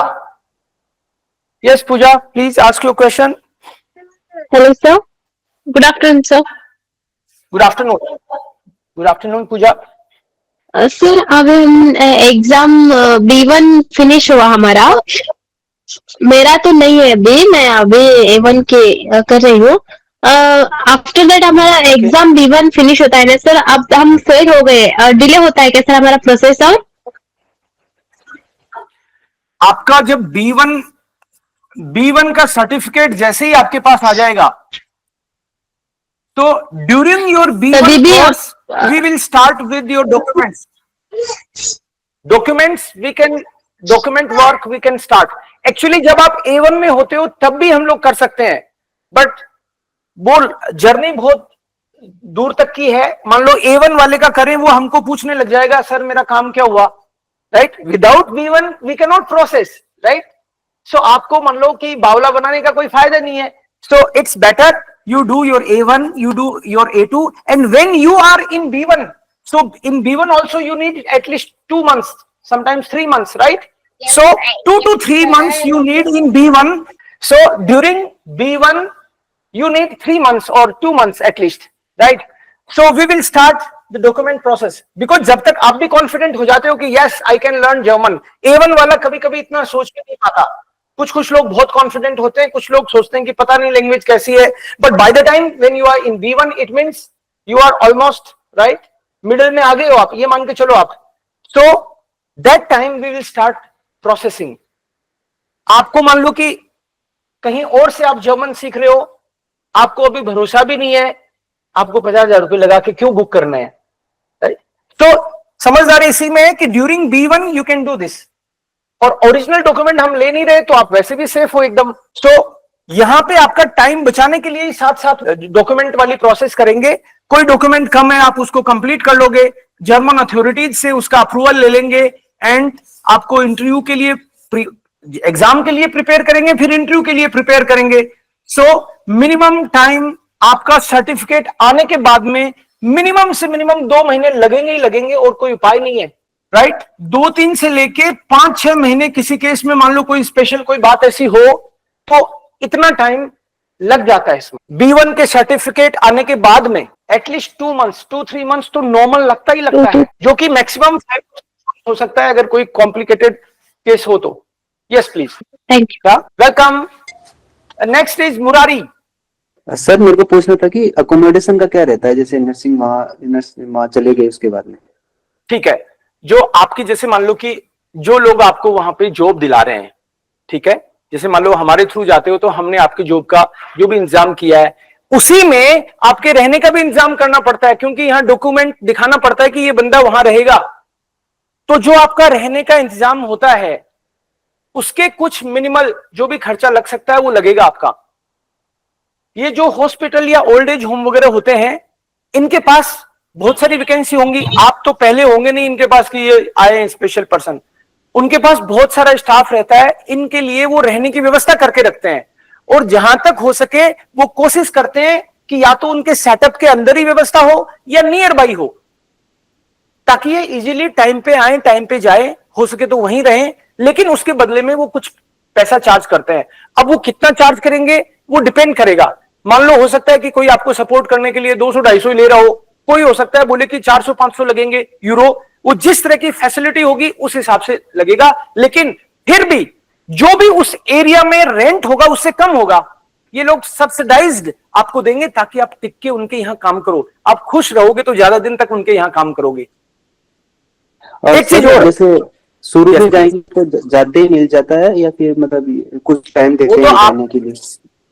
[SPEAKER 1] Yes Pooja, please ask your question.
[SPEAKER 3] Hello, sir. Good afternoon, sir.
[SPEAKER 1] Good afternoon. Good afternoon Pooja.
[SPEAKER 3] Sir अभी हम एग्जाम B1 फिनिश हुआ हमारा. मेरा तो नहीं है अभी, मैं अभी A1 के कर रही हूँ. आफ्टर दैट हमारा एग्जाम B1 फिनिश होता है ना सर. अब हम फेल हो गए, डिले होता है क्या सर हमारा प्रोसेस?
[SPEAKER 1] आपका जब B1 का सर्टिफिकेट जैसे ही आपके पास आ जाएगा, तो during your B1 course we will start with your documents. Document work we can start. Actually जब आप A1 में होते हो तब भी हम लोग कर सकते हैं, बट वो जर्नी बहुत दूर तक की है. मान लो A1 वाले का करें, वो हमको पूछने लग जाएगा सर मेरा काम क्या हुआ, right. Without B1 we can not process, right. So आपको मान लो कि बावला बनाने का कोई फायदा नहीं है. So it's better you do your A1, you do your A2, and when you are in B1, so in B1 also you need at least 2 months, sometimes 3 months, right? So 2 to 3 months you need in B1. So during B1 you need 3 months or 2 months at least, right? So we will start the document process, because जब तक आप भी confident हो जाते हो कि yes I can learn German. A1 वाला कभी कभी इतना सोच के नहीं पाता. कुछ लोग बहुत कॉन्फिडेंट होते हैं, कुछ लोग सोचते हैं कि पता नहीं लैंग्वेज कैसी है, but by the time when you are in B1 it means you are almost right, middle में आ गए हो आप, ये मान के चलो आप. So that time we will start processing. आपको मान लो कि कहीं और से आप जर्मन सीख रहे हो, आपको अभी भरोसा भी नहीं है, आपको 50,000 रुपए लगा के क्यों बुक करना है, राइट. तो समझदारी इसी में है कि during B1 you can do this, और ओरिजिनल डॉक्यूमेंट हम ले नहीं रहे तो आप वैसे भी सेफ हो एकदम. तो यहां पे आपका टाइम बचाने के लिए साथ साथ डॉक्यूमेंट वाली प्रोसेस करेंगे. कोई डॉक्यूमेंट कम है आप उसको कंप्लीट कर लोगे, जर्मन अथॉरिटीज से उसका अप्रूवल ले लेंगे, एंड आपको इंटरव्यू के लिए एग्जाम के लिए प्रिपेयर करेंगे, फिर इंटरव्यू के लिए प्रिपेयर करेंगे। सो मिनिमम टाइम आपका सर्टिफिकेट आने के बाद में मिनिमम से मिनिमम 2 महीने लगेंगे ही लगेंगे, और कोई उपाय नहीं है, राइट। 2-3 से लेके 5-6 महीने, किसी केस में मान लो कोई स्पेशल कोई बात ऐसी हो तो इतना टाइम लग जाता है इसमें। B1 के सर्टिफिकेट आने के बाद में एटलीस्ट 2 मंथ्स तो नॉर्मल लगता ही लगता है, जो कि मैक्सिमम 5 हो सकता है अगर कोई कॉम्प्लिकेटेड केस हो तो। Yes please.
[SPEAKER 3] Thank you.
[SPEAKER 1] Welcome. Next is Murari.
[SPEAKER 4] Sir मेरे को पूछना था कि अकोमोडेशन का क्या रहता है, जैसे नर्सिंग वहाँ चले गए उसके बाद में।
[SPEAKER 1] ठीक है, जो आपकी जैसे मान लो कि जो लोग आपको वहां पे जॉब दिला रहे हैं, ठीक है, जैसे मान लो हमारे थ्रू जाते हो तो हमने आपकी जॉब का जो भी इंतजाम किया है, उसी में आपके रहने का भी इंतजाम करना पड़ता है, क्योंकि यहां डॉक्यूमेंट दिखाना पड़ता है कि ये बंदा वहां रहेगा। तो जो आपका रहने का इंतजाम होता है उसके कुछ मिनिमल जो भी खर्चा लग सकता है वो लगेगा आपका। ये जो हॉस्पिटल या ओल्ड एज होम वगैरह होते हैं, इनके पास बहुत सारी वैकेंसी होंगी। आप तो पहले होंगे नहीं इनके पास कि ये आए हैं स्पेशल पर्सन, उनके पास बहुत सारा स्टाफ रहता है, इनके लिए वो रहने की व्यवस्था करके रखते हैं। और जहां तक हो सके वो कोशिश करते हैं कि या तो उनके सेटअप के अंदर ही व्यवस्था हो या नियर बाई हो, ताकि ये इजीली टाइम पे आए, टाइम पे जाए, हो सके तो वहीं रहें, लेकिन उसके बदले में वो कुछ पैसा चार्ज करते हैं। अब वो कितना चार्ज करेंगे वो डिपेंड करेगा। मान लो हो सकता है कि कोई आपको सपोर्ट करने के लिए 200-250 ले रहा हो, कोई हो सकता है बोले कि 400-500 लगेंगे यूरो। वो जिस तरह की फैसिलिटी होगी उस हिसाब से लगेगा, लेकिन फिर भी जो भी उस एरिया में रेंट होगा उससे कम होगा। ये लोग सब्सिडाइज्ड आपको देंगे ताकि आप टिक के उनके यहां काम करो। आप खुश रहोगे तो ज्यादा दिन तक उनके यहां काम करोगे।
[SPEAKER 4] और
[SPEAKER 1] एक चीज
[SPEAKER 4] सर
[SPEAKER 1] और,
[SPEAKER 4] जैसे शुरू
[SPEAKER 1] Yes,
[SPEAKER 4] में जाएंगे तो ज्यादा ही मिल जाता है, या फिर मतलब कुछ टाइम देते
[SPEAKER 1] वो तो
[SPEAKER 4] हैं
[SPEAKER 1] आप-
[SPEAKER 4] रहने के लिए।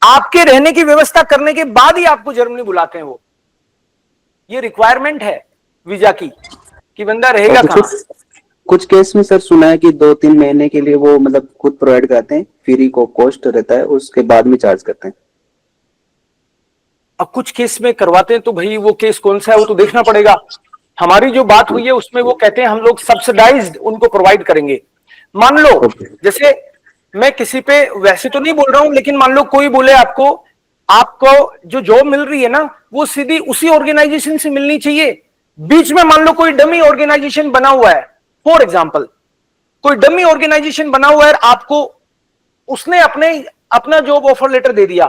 [SPEAKER 1] आपके रहने की व्यवस्था करने के बाद ही आपको जर्मनी बुलाते हैं वो। ये रिक्वायरमेंट है वीजा की कि बंदा रहेगा
[SPEAKER 4] और तो
[SPEAKER 1] कहां।
[SPEAKER 4] कुछ केस में सर सुना है कि 2-3 महीने के लिए वो मतलब खुद प्रोवाइड कराते हैं, फ्री को कॉस्ट रहता है, उसके बाद में चार्ज करते हैं।
[SPEAKER 1] अब कुछ केस में करवाते हैं तो भाई वो केस कौन सा है वो तो देखना पड़ेगा। हमारी जो बात हुई है उसमें वो कहते हैं हम लोग सब्सिडाइज्ड उनको प्रोवाइड करेंगे। मान लो
[SPEAKER 4] ओके।
[SPEAKER 1] जैसे मैं किसी पे वैसे तो नहीं बोल रहा हूं, लेकिन मान लो कोई बोले आपको आपको जो जॉब मिल रही है ना वो सीधी उसी ऑर्गेनाइजेशन से मिलनी चाहिए। बीच में मान लो कोई डमी ऑर्गेनाइजेशन बना हुआ है, फॉर एग्जाम्पल कोई डमी ऑर्गेनाइजेशन बना हुआ है, आपको उसने अपना जॉब ऑफर लेटर दे दिया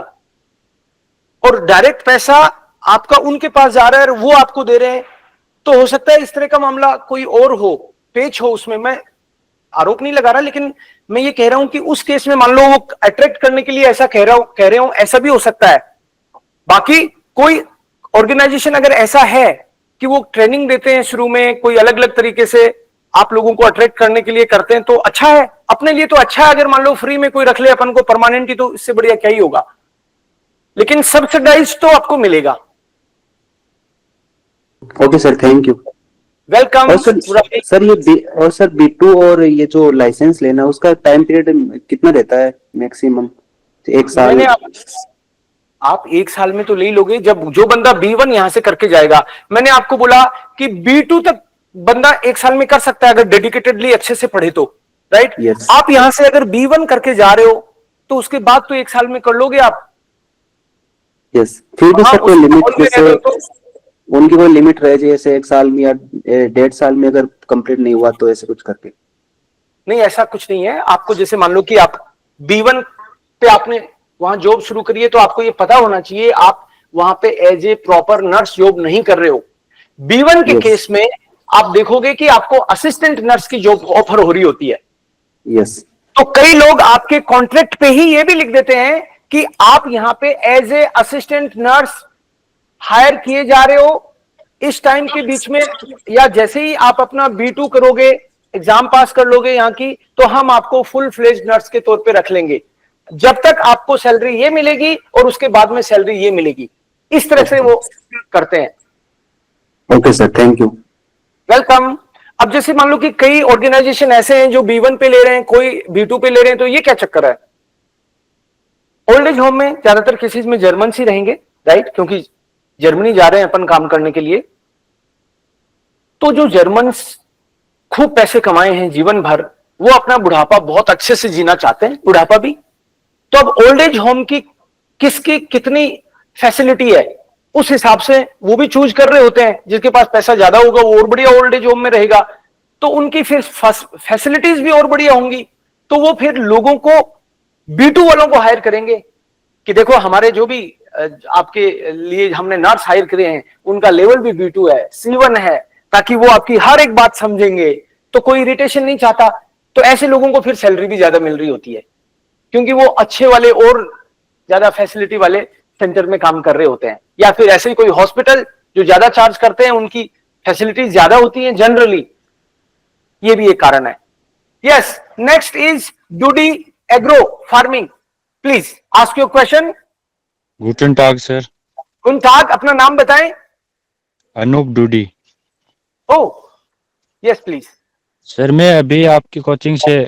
[SPEAKER 1] और डायरेक्ट पैसा आपका उनके पास जा रहा है और वो आपको दे रहे हैं, तो हो सकता है इस तरह का मामला कोई और हो, पेच हो उसमें। मैं आरोप नहीं लगा रहा, लेकिन मैं ये कह रहा हूं कि उस केस में मान लो वो अट्रैक्ट करने के लिए ऐसा कह रहे हो, ऐसा भी हो सकता है। बाकी कोई ऑर्गेनाइजेशन अगर ऐसा है कि वो ट्रेनिंग देते हैं शुरू में, कोई अलग अलग तरीके से आप लोगों को अट्रैक्ट करने के लिए करते हैं तो अच्छा है, अपने लिए तो अच्छा है। अगर मान लो फ्री में कोई रख ले अपन को परमानेंटली तो इससे बढ़िया क्या ही होगा, लेकिन सब्सिडाइज तो आपको मिलेगा।
[SPEAKER 4] Okay sir, thank you.
[SPEAKER 1] Welcome.
[SPEAKER 4] और सर और सर B2 और ये जो लाइसेंस लेना उसका टाइम पीरियड कितना रहता है मैक्सिमम? 1 साल?
[SPEAKER 1] मैंने आप 1 साल में तो ले लोगे जब जो बंदा B1 यहां से करके जाएगा। मैंने आपको बोला कि B2 तक बंदा 1 साल में कर सकता है अगर डेडिकेटेडली अच्छे से पढ़े तो, राइट।
[SPEAKER 4] Yes.
[SPEAKER 1] आप यहां से अगर B1 करके जा रहे हो तो उसके बाद तो 1 साल में कर लोगे आप।
[SPEAKER 4] यस, फिर भी
[SPEAKER 1] हाँ,
[SPEAKER 4] सर कोई
[SPEAKER 1] उस
[SPEAKER 4] लिमिट,
[SPEAKER 1] माहौल में
[SPEAKER 4] जैसे
[SPEAKER 1] रह रहे हो तो
[SPEAKER 4] उनकी कोई लिमिट रहे, जैसे 1 साल में या 1.5 साल में अगर कंप्लीट नहीं हुआ तो ऐसे कुछ करके?
[SPEAKER 1] नहीं, ऐसा कुछ नहीं है। आपको जैसे मान लो कि आप B1 पे आपने वहां जॉब शुरू करी है तो आपको ये पता होना चाहिए आप वहां पे as a proper nurse job नहीं कर रहे हो। B1 के
[SPEAKER 4] Yes.
[SPEAKER 1] केस में आप देखोगे कि आपको असिस्टेंट नर्स की जॉब ऑफर हो रही होती है।
[SPEAKER 4] यस।
[SPEAKER 1] तो कई लोग आपके कॉन्ट्रैक्ट पे ही ये भी लिख देते हैं कि आप यहां पे as a assistant nurse hire किए जा रहे हो इस टाइम के बीच में, या जैसे ही आप अपना B2 करोगे, एग्जाम पास कर लोगे यहाँ की, तो हम आपको फुल फ्लेज नर्स के तौर पे रख लेंगे। जब तक आपको सैलरी ये मिलेगी और उसके बाद में सैलरी ये मिलेगी, इस तरह से वो करते हैं।
[SPEAKER 4] Okay sir, thank you.
[SPEAKER 1] Welcome. अब जैसे मान लो कि कई ऑर्गेनाइजेशन ऐसे हैं जो B1 पे ले रहे हैं, कोई B2 पे ले रहे हैं, तो ये क्या चक्कर है? ओल्ड एज होम में ज्यादातर केसेस में जर्मन ही रहेंगे, राइट, क्योंकि जर्मनी जा रहे हैं अपन काम करने के लिए। तो जो जर्मन खूब पैसे कमाए हैं जीवन भर, वो अपना बुढ़ापा बहुत अच्छे से जीना चाहते हैं, बुढ़ापा भी। तो अब ओल्ड एज होम की किसकी कितनी फैसिलिटी है उस हिसाब से वो भी चूज कर रहे होते हैं। जिसके पास पैसा ज्यादा होगा वो और बढ़िया ओल्ड एज होम में रहेगा, तो उनकी फिर फैसिलिटीज भी और बढ़िया होंगी। तो वो फिर लोगों को B2 वालों को हायर करेंगे कि देखो हमारे जो भी आपके लिए हमने नर्स हायर करे हैं उनका लेवल भी B2 है, C1 है, ताकि वो आपकी हर एक बात समझेंगे, तो कोई इरिटेशन नहीं चाहता। तो ऐसे लोगों को फिर सैलरी भी ज्यादा मिल रही होती है, क्योंकि वो अच्छे वाले और ज्यादा फैसिलिटी वाले सेंटर में काम कर रहे होते हैं। या फिर ऐसे ही कोई हॉस्पिटल जो ज्यादा चार्ज करते हैं उनकी फैसिलिटीज ज्यादा होती हैं जनरली, ये भी एक कारण है। Yes, next is Dudi agro farming. Please ask your question.
[SPEAKER 5] गुटन टाग सर।
[SPEAKER 1] गुड टाग, अपना नाम बताएं।
[SPEAKER 5] Anoop Dudi.
[SPEAKER 1] Oh yes please.
[SPEAKER 5] Sir मैं अभी आपकी कोचिंग से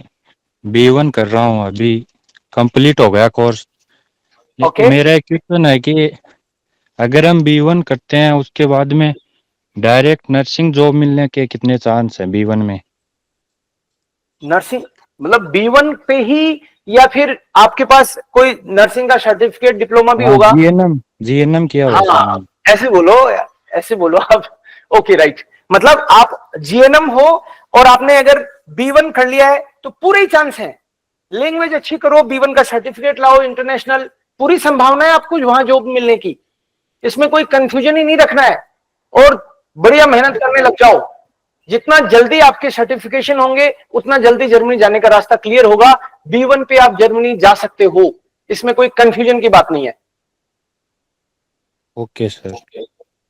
[SPEAKER 5] B1 कर रहा हूँ, अभी कंप्लीट हो गया कोर्स।
[SPEAKER 1] Okay.
[SPEAKER 5] मेरा एक क्वेश्चन है कि अगर हम B1 करते हैं उसके बाद में डायरेक्ट नर्सिंग जॉब मिलने के कितने चांस है B1 में?
[SPEAKER 1] नर्सिंग मतलब B1 पे ही, या फिर आपके पास कोई नर्सिंग का सर्टिफिकेट डिप्लोमा भी होगा?
[SPEAKER 5] GNM किया हुआ है
[SPEAKER 1] हाँ,
[SPEAKER 5] सर।
[SPEAKER 1] ऐसे बोलो आप। ओके राइट, मतलब आप GNM हो और आपने अगर B1 कर लिया है तो पूरे ही चांस है। लैंग्वेज अच्छी करो, B1 का सर्टिफिकेट लाओ इंटरनेशनल, पूरी संभावना है आपको वहां जॉब मिलने की। इसमें कोई कंफ्यूजन ही नहीं रखना है और बढ़िया मेहनत करने लग जाओ। जितना जल्दी आपके सर्टिफिकेशन होंगे उतना जल्दी जर्मनी जाने का रास्ता क्लियर होगा। B1 पे आप जर्मनी जा सकते हो, इसमें कोई कंफ्यूजन की बात नहीं है।
[SPEAKER 5] Okay sir.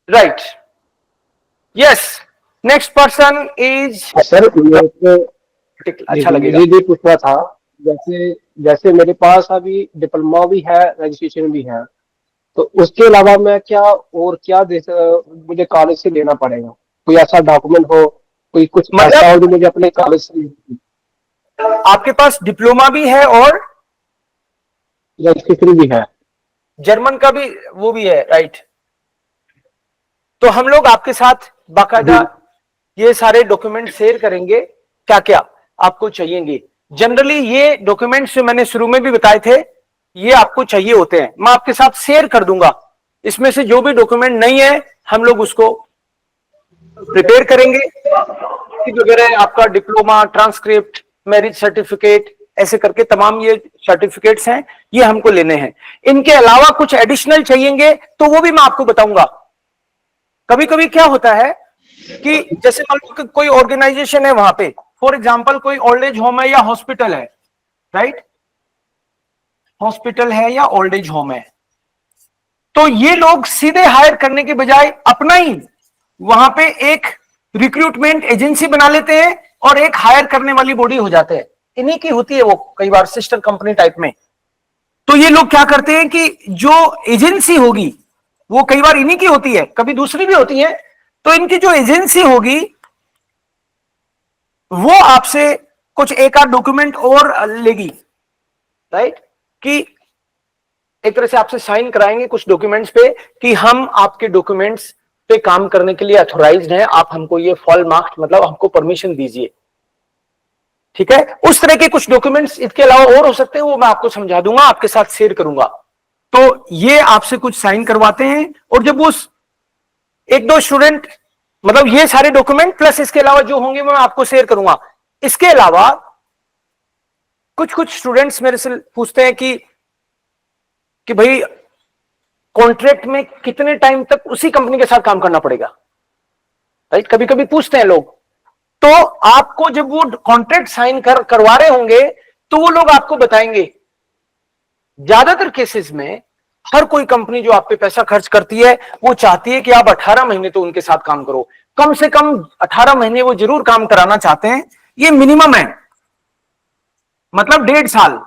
[SPEAKER 1] Right, yes, next person is
[SPEAKER 6] sir मेरे को
[SPEAKER 1] अच्छा लगेगा।
[SPEAKER 6] मुझे ये पूछना था, जैसे जैसे मेरे पास अभी डिप्लोमा भी है, रजिस्ट्रेशन भी है, तो उसके अलावा मैं क्या और क्या मुझे कॉलेज से लेना पड़ेगा? कोई ऐसा डॉक्यूमेंट हो, कोई कुछ
[SPEAKER 1] मतलब
[SPEAKER 6] ऐसा हो जो मुझे अपने कॉलेज से
[SPEAKER 1] आपके पास डिप्लोमा भी है और
[SPEAKER 6] रजिस्ट्रेशन भी है?
[SPEAKER 1] जर्मन का भी वो भी है, राइट। तो हम लोग आपके साथ बाकायदा ये सारे डॉक्यूमेंट शेयर करेंगे, क्या क्या आपको चाहिएंगे। जनरली ये डॉक्यूमेंट्स जो मैंने शुरू में भी बताए थे ये आपको चाहिए होते हैं, मैं आपके साथ शेयर कर दूंगा। इसमें से जो भी डॉक्यूमेंट नहीं है हम लोग उसको प्रिपेयर करेंगे वगैरह, आपका डिप्लोमा, ट्रांसक्रिप्ट, मैरिज सर्टिफिकेट, ऐसे करके तमाम ये सर्टिफिकेट्स हैं, ये हमको लेने हैं। इनके अलावा कुछ एडिशनल चाहिएंगे तो वो भी मैं आपको बताऊंगा। कभी कभी क्या होता है कि जैसे मान लो कोई ऑर्गेनाइजेशन है, वहां पे फॉर एग्जांपल कोई ओल्ड एज होम है या हॉस्पिटल है, राइट, हॉस्पिटल है या ओल्ड एज होम है, तो ये लोग सीधे हायर करने के बजाय अपना ही वहां पे एक रिक्रूटमेंट एजेंसी बना लेते हैं और एक हायर करने वाली बॉडी हो जाते हैं। इन्हीं की होती है वो, कई बार सिस्टर कंपनी टाइप में। तो ये लोग क्या करते हैं कि जो एजेंसी होगी वो कई बार इन्हीं की होती है, कभी दूसरी भी होती है। तो इनकी जो एजेंसी होगी वो आपसे कुछ एक आध डॉक्यूमेंट और लेगी, राइट, कि एक तरह से आपसे साइन कराएंगे कुछ डॉक्यूमेंट्स पे कि हम आपके डॉक्यूमेंट्स पे काम करने के लिए अथोराइज्ड हैं, आप हमको ये फॉल मार्क्स मतलब हमको परमिशन दीजिए, ठीक है। उस तरह के कुछ डॉक्यूमेंट्स इसके अलावा और हो सकते हैं, वो मैं आपको समझा दूंगा, आपके साथ शेयर करूंगा। तो ये आपसे कुछ साइन करवाते हैं और जब वो एक दो स्टूडेंट, मतलब ये सारे डॉक्यूमेंट प्लस इसके अलावा जो होंगे मैं आपको शेयर करूंगा। इसके अलावा कुछ स्टूडेंट्स मेरे से पूछते हैं कि भाई कॉन्ट्रैक्ट में कितने टाइम तक उसी कंपनी के साथ काम करना पड़ेगा, राइट, कभी कभी पूछते हैं लोग। तो आपको जब वो कॉन्ट्रैक्ट साइन करवा रहे होंगे तो वो लोग आपको बताएंगे। ज्यादातर केसेस में हर कोई कंपनी जो आप पे पैसा खर्च करती है वो चाहती है कि आप 18 महीने तो उनके साथ काम करो, कम से कम 18 महीने वो जरूर काम कराना चाहते हैं, ये मिनिमम है, मतलब 1.5 साल।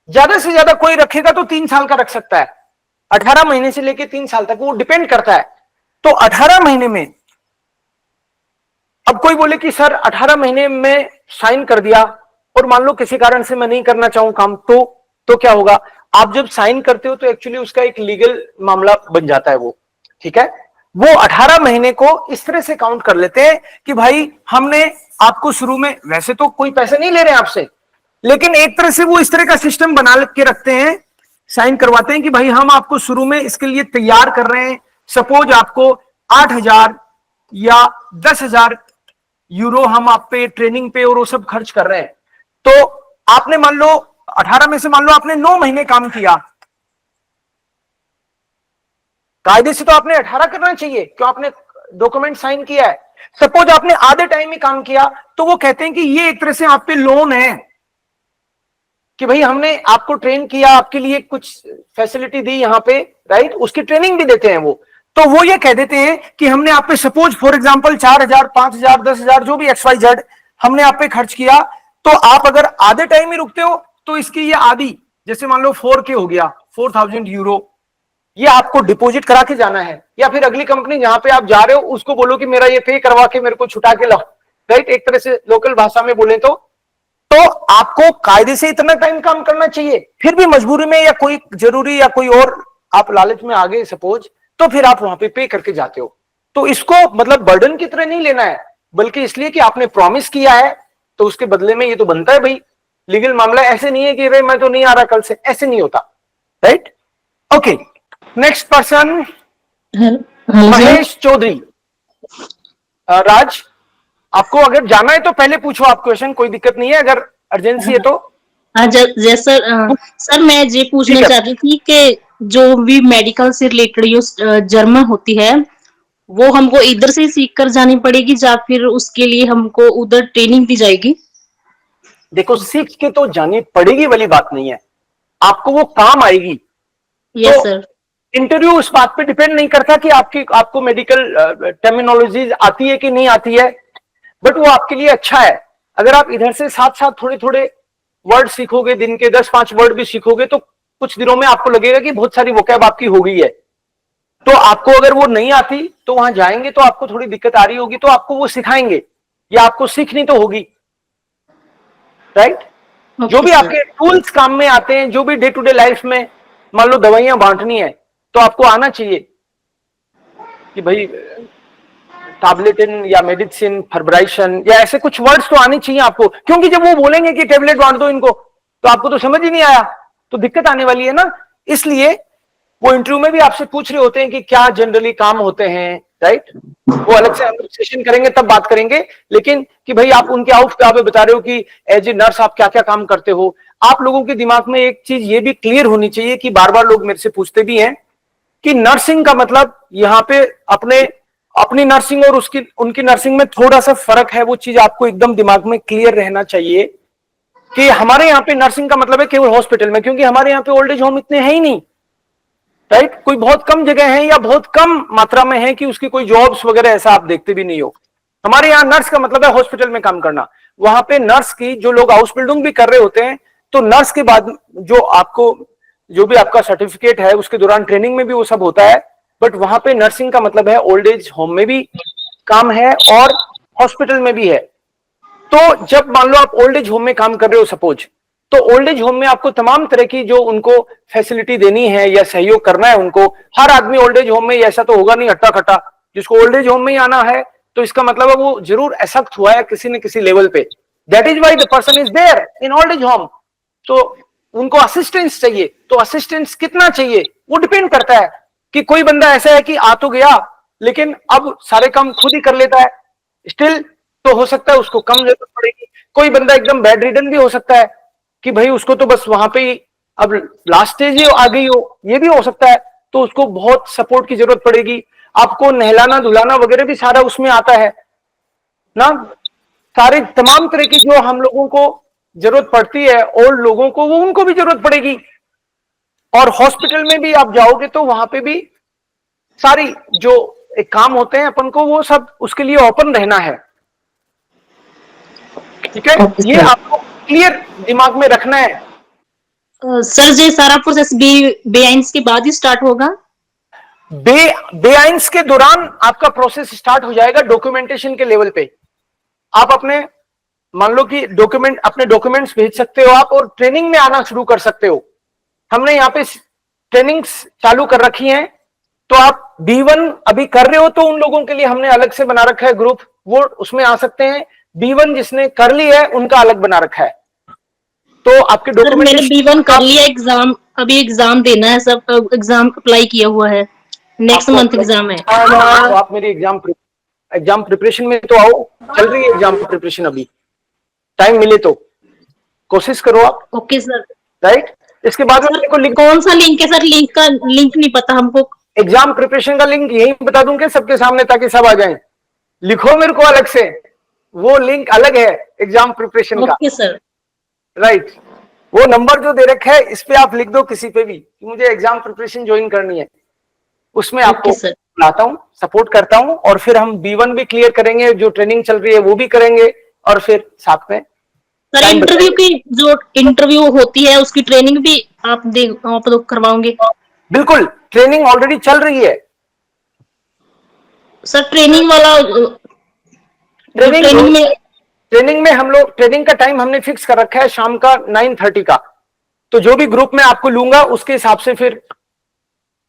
[SPEAKER 1] ज्यादा से ज्यादा कोई रखेगा तो 3 साल का रख सकता है, 18 महीने से लेकर 3 साल तक वो डिपेंड करता है। तो 18 महीने में अब कोई बोले कि सर 18 महीने में साइन कर दिया और मान लो किसी कारण से मैं नहीं करना चाहूं काम, तो क्या होगा? आप जब साइन करते हो तो एक्चुअली उसका एक लीगल मामला बन जाता है वो, ठीक है। वो 18 महीने को इस तरह से काउंट कर लेते हैं कि भाई हमने आपको शुरू में, वैसे तो कोई पैसे नहीं ले रहे हैं आपसे, लेकिन एक तरह से वो इस तरह का सिस्टम बना के रखते हैं, साइन करवाते हैं कि भाई हम आपको शुरू में इसके लिए तैयार कर रहे हैं। सपोज आपको 8,000 या 10,000 यूरो हम आप पे ट्रेनिंग पे और वो सब खर्च कर रहे हैं। तो आपने मान लो 18 में से मान लो आपने 9 महीने काम किया, कायदे से तो आपने 18 करना चाहिए, क्यों आपने डॉक्यूमेंट साइन किया है। सपोज आपने आधे टाइम में काम किया, तो वो कहते हैं कि ये एक तरह से आप पे लोन है कि भाई हमने आपको ट्रेन किया, आपके लिए कुछ फैसिलिटी दी यहां पे, राइट, उसकी ट्रेनिंग भी देते हैं वो। तो वो ये कह देते हैं कि हमने आप पे सपोज फॉर एग्जांपल 4,000, 5,000, 10,000 जो भी XYZ हमने आप पे खर्च किया, तो आप अगर आधे टाइम में रुकते हो तो इसकी ये आधी, जैसे मान लो 4K हो गया, 4,000 यूरो, ये आपको डिपॉजिट करा के जाना है। या फिर अगली कंपनी जहां पे आप जा रहे हो उसको बोलो कि मेरा ये पे करवा के मेरे को छुटा के लाओ, राइट, एक तरह से लोकल भाषा में बोले तो आपको कायदे से इतना टाइम काम करना चाहिए। फिर भी मजबूरी में या कोई जरूरी या कोई और आप लालच में आ गए सपोज, तो फिर आप वहां पे करके जाते हो। तो इसको मतलब बर्डन की तरह नहीं लेना है, बल्कि इसलिए कि आपने प्रॉमिस किया है तो उसके बदले में ये तो बनता है भाई। लीगल मामला ऐसे नहीं है कि रे मैं तो नहीं आ रहा कल से, ऐसे नहीं होता, right. Okay, next person Mahesh Chaudhary. Raj, आपको अगर जाना है तो पहले पूछो आप क्वेश्चन, कोई दिक्कत नहीं है, अगर अर्जेंसी है तो।
[SPEAKER 7] हाँ जैसा सर मैं ये पूछना चाहती थी कि जो भी मेडिकल से रिलेटेड जो जर्मन होती है वो हमको इधर से सीख कर जानी पड़ेगी या फिर उसके लिए हमको उधर ट्रेनिंग दी जाएगी?
[SPEAKER 1] देखो, सीख के तो जानी पड़ेगी वाली बात नहीं है, आपको वो काम आएगी।
[SPEAKER 7] Yes sir.
[SPEAKER 1] इंटरव्यू उस बात पे डिपेंड नहीं करता कि आपको मेडिकल टर्मिनोलॉजी आती है कि नहीं आती है, बट वो आपके लिए अच्छा है। अगर आप इधर से साथ साथ थोड़े थोड़े वर्ड सीखोगे, दिन के 10-5 वर्ड भी सीखोगे, तो कुछ दिनों में आपको लगेगा कि बहुत सारी वोकैब आपकी हो गई है। तो आपको अगर वो नहीं आती तो वहां जाएंगे तो आपको थोड़ी दिक्कत आ रही होगी, तो आपको वो सिखाएंगे या आपको सीखनी तो होगी, राइट। जो भी आपके टूल्स काम में आते हैं, जो भी डे टू डे लाइफ में, मान लो दवाइयां बांटनी है तो आपको आना चाहिए कि भाई टैबलेटिन या मेडिसिन, फर्ब्राइशन या ऐसे कुछ वर्ड्स तो आने चाहिए आपको, क्योंकि जब वो बोलेंगे कि टेबलेट बांट दो इनको, तो आपको तो समझ ही नहीं आया तो दिक्कत आने वाली है ना। इसलिए वो इंटरव्यू में भी आपसे पूछ रहे होते हैं कि क्या जनरली काम होते हैं, राइट। वो अलग से हम सेशन करेंगे तब बात करेंगे, लेकिन कि भाई आप उनके आउट पे आप बता रहे हो कि एज ए नर्स आप क्या क्या काम करते हो। आप लोगों के दिमाग में एक चीज ये भी क्लियर होनी चाहिए कि बार बार लोग मेरे से पूछते भी हैं कि नर्सिंग का मतलब यहाँ पे अपनी नर्सिंग और उनकी नर्सिंग में थोड़ा सा फर्क है। वो चीज आपको एकदम दिमाग में क्लियर रहना चाहिए कि हमारे यहाँ पे नर्सिंग का मतलब है केवल हॉस्पिटल में, क्योंकि हमारे यहाँ पे ओल्ड एज होम इतने हैं ही नहीं, राइट। कोई बहुत कम जगह है या बहुत कम मात्रा में है कि उसकी कोई जॉब्स वगैरह ऐसा आप देखते भी नहीं हो। हमारे यहाँ नर्स का मतलब है हॉस्पिटल में काम करना। वहां पे नर्स की जो लोग हाउस बिल्डिंग भी कर रहे होते हैं, तो नर्स के बाद जो भी आपका सर्टिफिकेट है उसके दौरान ट्रेनिंग में भी वो सब होता है, बट वहां पे नर्सिंग का मतलब है ओल्ड एज होम में भी काम है और हॉस्पिटल में भी है। तो जब मान लो आप ओल्ड एज होम में काम कर रहे हो सपोज, तो ओल्ड एज होम में आपको तमाम तरह की जो उनको फैसिलिटी देनी है या सहयोग करना है उनको। हर आदमी ओल्ड एज होम में ऐसा तो होगा नहीं हट्टा खट्टा, जिसको ओल्ड एज होम में ही आना है तो इसका मतलब है वो जरूर एसक्त हुआ है किसी न किसी लेवल पे। That is why the person is there in old age home. तो उनको असिस्टेंस चाहिए, तो असिस्टेंस कितना चाहिए वो डिपेंड करता है कि कोई बंदा ऐसा है कि आ तो गया लेकिन अब सारे काम खुद ही कर लेता है, स्टिल तो हो सकता है उसको कम जरूरत पड़ेगी। कोई बंदा एकदम बेड रिडन भी हो सकता है कि भाई उसको तो बस वहां पे ही अब लास्ट स्टेज ही आ गई हो, ये भी हो सकता है, तो उसको बहुत सपोर्ट की जरूरत पड़ेगी। आपको नहलाना धुलाना वगैरह भी सारा उसमें आता है ना, सारे तमाम तरह की जो हम लोगों को जरूरत पड़ती है ओल्ड लोगों को, वो उनको भी जरूरत पड़ेगी। और हॉस्पिटल में भी आप जाओगे तो वहां पे भी सारी जो एक काम होते हैं अपन को वो सब उसके लिए ओपन रहना है, ठीक है। ये आपको क्लियर दिमाग में रखना है।
[SPEAKER 7] सर ये सारा प्रोसेस बेआइंस के बाद ही स्टार्ट होगा?
[SPEAKER 1] बेआइंस के दौरान आपका प्रोसेस स्टार्ट हो जाएगा डॉक्यूमेंटेशन के लेवल पे। आप अपने मान लो कि अपने डॉक्यूमेंट्स भेज सकते हो आप, और ट्रेनिंग में आना शुरू कर सकते हो। हमने यहाँ पे ट्रेनिंग्स चालू कर रखी हैं तो आप B1 अभी कर रहे हो तो उन लोगों के लिए हमने अलग से बना रखा है ग्रुप, वो उसमें आ सकते हैं। B1 जिसने कर लिया है उनका अलग बना रखा है। तो आपके
[SPEAKER 7] सर मैंने
[SPEAKER 1] डॉक्यूमेंटेशन
[SPEAKER 7] B1 कर लिया एग्जाम, अभी एग्जाम देना है, सब एग्जाम अप्लाई किया हुआ है, नेक्स्ट
[SPEAKER 1] आपको
[SPEAKER 7] मंथ एग्जाम है।
[SPEAKER 1] तो आप मेरी एग्जाम प्रिपरेशन में तो आओ, चल रही है एग्जाम प्रिपरेशन अभी, टाइम मिले तो कोशिश करो आप,
[SPEAKER 7] ओके सर।
[SPEAKER 1] राइट। इसके बाद में
[SPEAKER 7] सर
[SPEAKER 1] मेरे को
[SPEAKER 7] कौन सा लिंक है सर? लिंक नहीं पता हमको।
[SPEAKER 1] एग्जाम प्रिपरेशन का लिंक यही बता दूंगे सबके सामने ताकि सब आ जाएं। लिखो मेरे को अलग से, वो लिंक अलग है एग्जाम प्रिपरेशन का,
[SPEAKER 7] ओके सर।
[SPEAKER 1] राइट। वो नंबर जो दे रखा है इस पे आप लिख दो किसी पे भी कि मुझे एग्जाम प्रिपरेशन ज्वाइन करनी है, उसमें आपको
[SPEAKER 7] ओके सर।
[SPEAKER 1] बुलाता हूँ, सपोर्ट करता हूँ, और फिर हम B1 भी क्लियर करेंगे, जो ट्रेनिंग चल रही है वो भी करेंगे, और फिर साथ में
[SPEAKER 7] सर
[SPEAKER 1] टाइम
[SPEAKER 7] इंटरव्यू की, जो इंटरव्यू होती है उसकी ट्रेनिंग भी आप लोग करवाओगे?
[SPEAKER 1] बिल्कुल, ट्रेनिंग ऑलरेडी चल रही है।
[SPEAKER 7] सर ट्रेनिंग वाला,
[SPEAKER 1] ट्रेनिंग
[SPEAKER 7] में
[SPEAKER 1] ट्रेनिंग में हम लोग, ट्रेनिंग का टाइम हमने फिक्स कर रखा है शाम का 9:30 का, तो जो भी ग्रुप में आपको लूंगा उसके हिसाब से फिर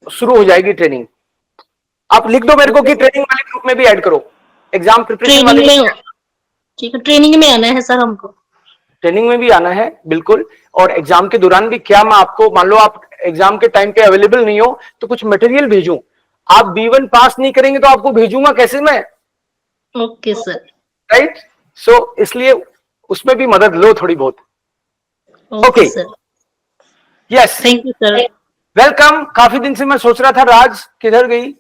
[SPEAKER 1] शुरू हो जाएगी ट्रेनिंग। आप लिख दो मेरे को कि ट्रेनिंग वाले ग्रुप में भी ऐड करो, एग्जाम प्रिपरेशन वाले
[SPEAKER 7] ट्रेनिंग में, ठीक है, ट्रेनिंग में आना है सर हमको।
[SPEAKER 1] ट्रेनिंग में भी आना है बिल्कुल। और एग्जाम के दौरान भी क्या मैं आपको, मान लो आप एग्जाम के टाइम पे अवेलेबल नहीं हो तो कुछ मटेरियल भेजूं, आप B1 पास नहीं करेंगे तो आपको भेजूंगा कैसे मैं,
[SPEAKER 7] ओके सर।
[SPEAKER 1] राइट। सो इसलिए उसमें भी मदद लो थोड़ी बहुत।
[SPEAKER 7] Okay
[SPEAKER 1] Okay.
[SPEAKER 7] Sir,
[SPEAKER 1] yes,
[SPEAKER 7] thank you sir.
[SPEAKER 1] Welcome. काफी दिन से मैं सोच रहा था राज किधर गई,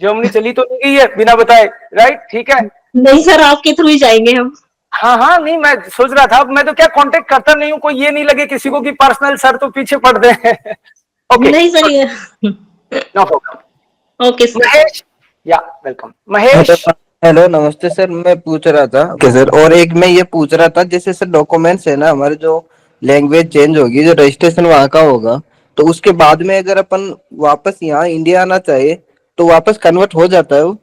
[SPEAKER 1] जर्मनी चली तो नहीं गई है बिना बताए, राइट, ठीक है।
[SPEAKER 7] नहीं सर, आपके थ्रू ही जाएंगे हम।
[SPEAKER 1] हाँ हाँ, नहीं मैं सोच रहा था, मैं तो क्या कांटेक्ट करता नहीं हूँ, कोई ये नहीं लगे किसी को कि पर्सनल सर तो पीछे पड़ दे। ओके,
[SPEAKER 7] नहीं सर ये
[SPEAKER 1] no problem.
[SPEAKER 7] Okay sir.
[SPEAKER 1] Mahesh, yeah welcome Mahesh.
[SPEAKER 8] Hello. Hello नमस्ते सर, मैं पूछ रहा था ओके सर, और एक मैं ये पूछ रहा था जैसे सर डॉक्यूमेंट्स है ना हमारे, जो लैंग्वेज चेंज होगी, जो रजिस्ट्रेशन वहाँ का होगा, तो उसके बाद में अगर अपन वापस यहाँ इंडिया आना चाहे तो वापस कन्वर्ट हो जाता है वो?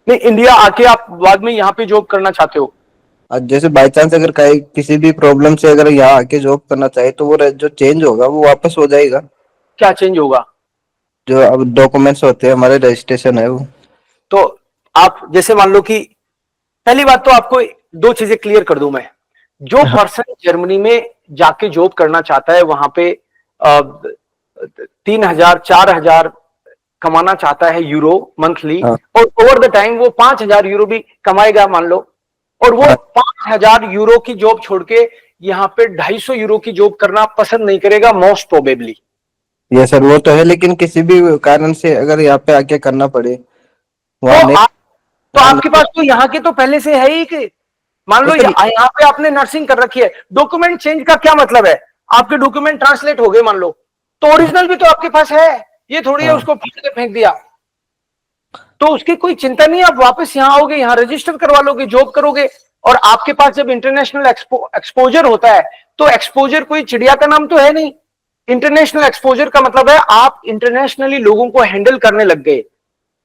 [SPEAKER 1] नहीं, इंडिया आके आप बाद में यहाँ पे जॉब करना चाहते हो?
[SPEAKER 8] और जैसे बाई चांस अगर कहीं किसी भी प्रॉब्लम से अगर यहाँ आके जॉब करना चाहे तो वो जो चेंज होगा वो वापस हो जाएगा?
[SPEAKER 1] क्या चेंज होगा?
[SPEAKER 8] जो अब डॉक्यूमेंट्स होते हैं हमारे, रजिस्ट्रेशन है वो।
[SPEAKER 1] तो आप जैसे मान लो कि, पहली बात तो आपको दो चीजें क्लियर कर दूं मैं। जो पर्सन जर्मनी में जाके जॉब करना चाहता है, वहां पे 3,000 4,000 कमाना चाहता है यूरो मंथली,
[SPEAKER 8] हाँ।
[SPEAKER 1] और ओवर द टाइम वो 5,000 यूरो भी कमाएगा मान लो, और वो
[SPEAKER 8] हाँ।
[SPEAKER 1] 5,000 यूरो की जॉब छोड़ के यहाँ पे 250 यूरो की जॉब करना पसंद नहीं करेगा मोस्ट प्रोबेबली।
[SPEAKER 8] ये सर वो तो है, लेकिन किसी भी कारण से अगर यहाँ पे आके करना पड़े वहाँ
[SPEAKER 1] तो
[SPEAKER 8] नहीं।
[SPEAKER 1] तो आपके पास तो यहाँ के तो पहले से है ही कि, मान लो
[SPEAKER 8] तो सर
[SPEAKER 1] यहाँ पे आपने नर्सिंग कर रखी है, डॉक्यूमेंट चेंज का क्या मतलब है? आपके डॉक्यूमेंट ट्रांसलेट हो गए मान लो, तो ओरिजिनल भी तो आपके पास है, ये थोड़ी है
[SPEAKER 8] हाँ।
[SPEAKER 1] उसको फाड़ के फेंक दिया। तो उसकी कोई चिंता नहीं, आप वापस यहाँ आओगे, यहाँ रजिस्टर करवा लोगे, जॉब करोगे। और आपके पास जब इंटरनेशनल एक्सपोजर होता है, तो एक्सपोजर कोई चिड़िया का नाम तो है नहीं। इंटरनेशनल एक्सपोजर का मतलब है आप इंटरनेशनली लोगों को हैंडल करने लग गए,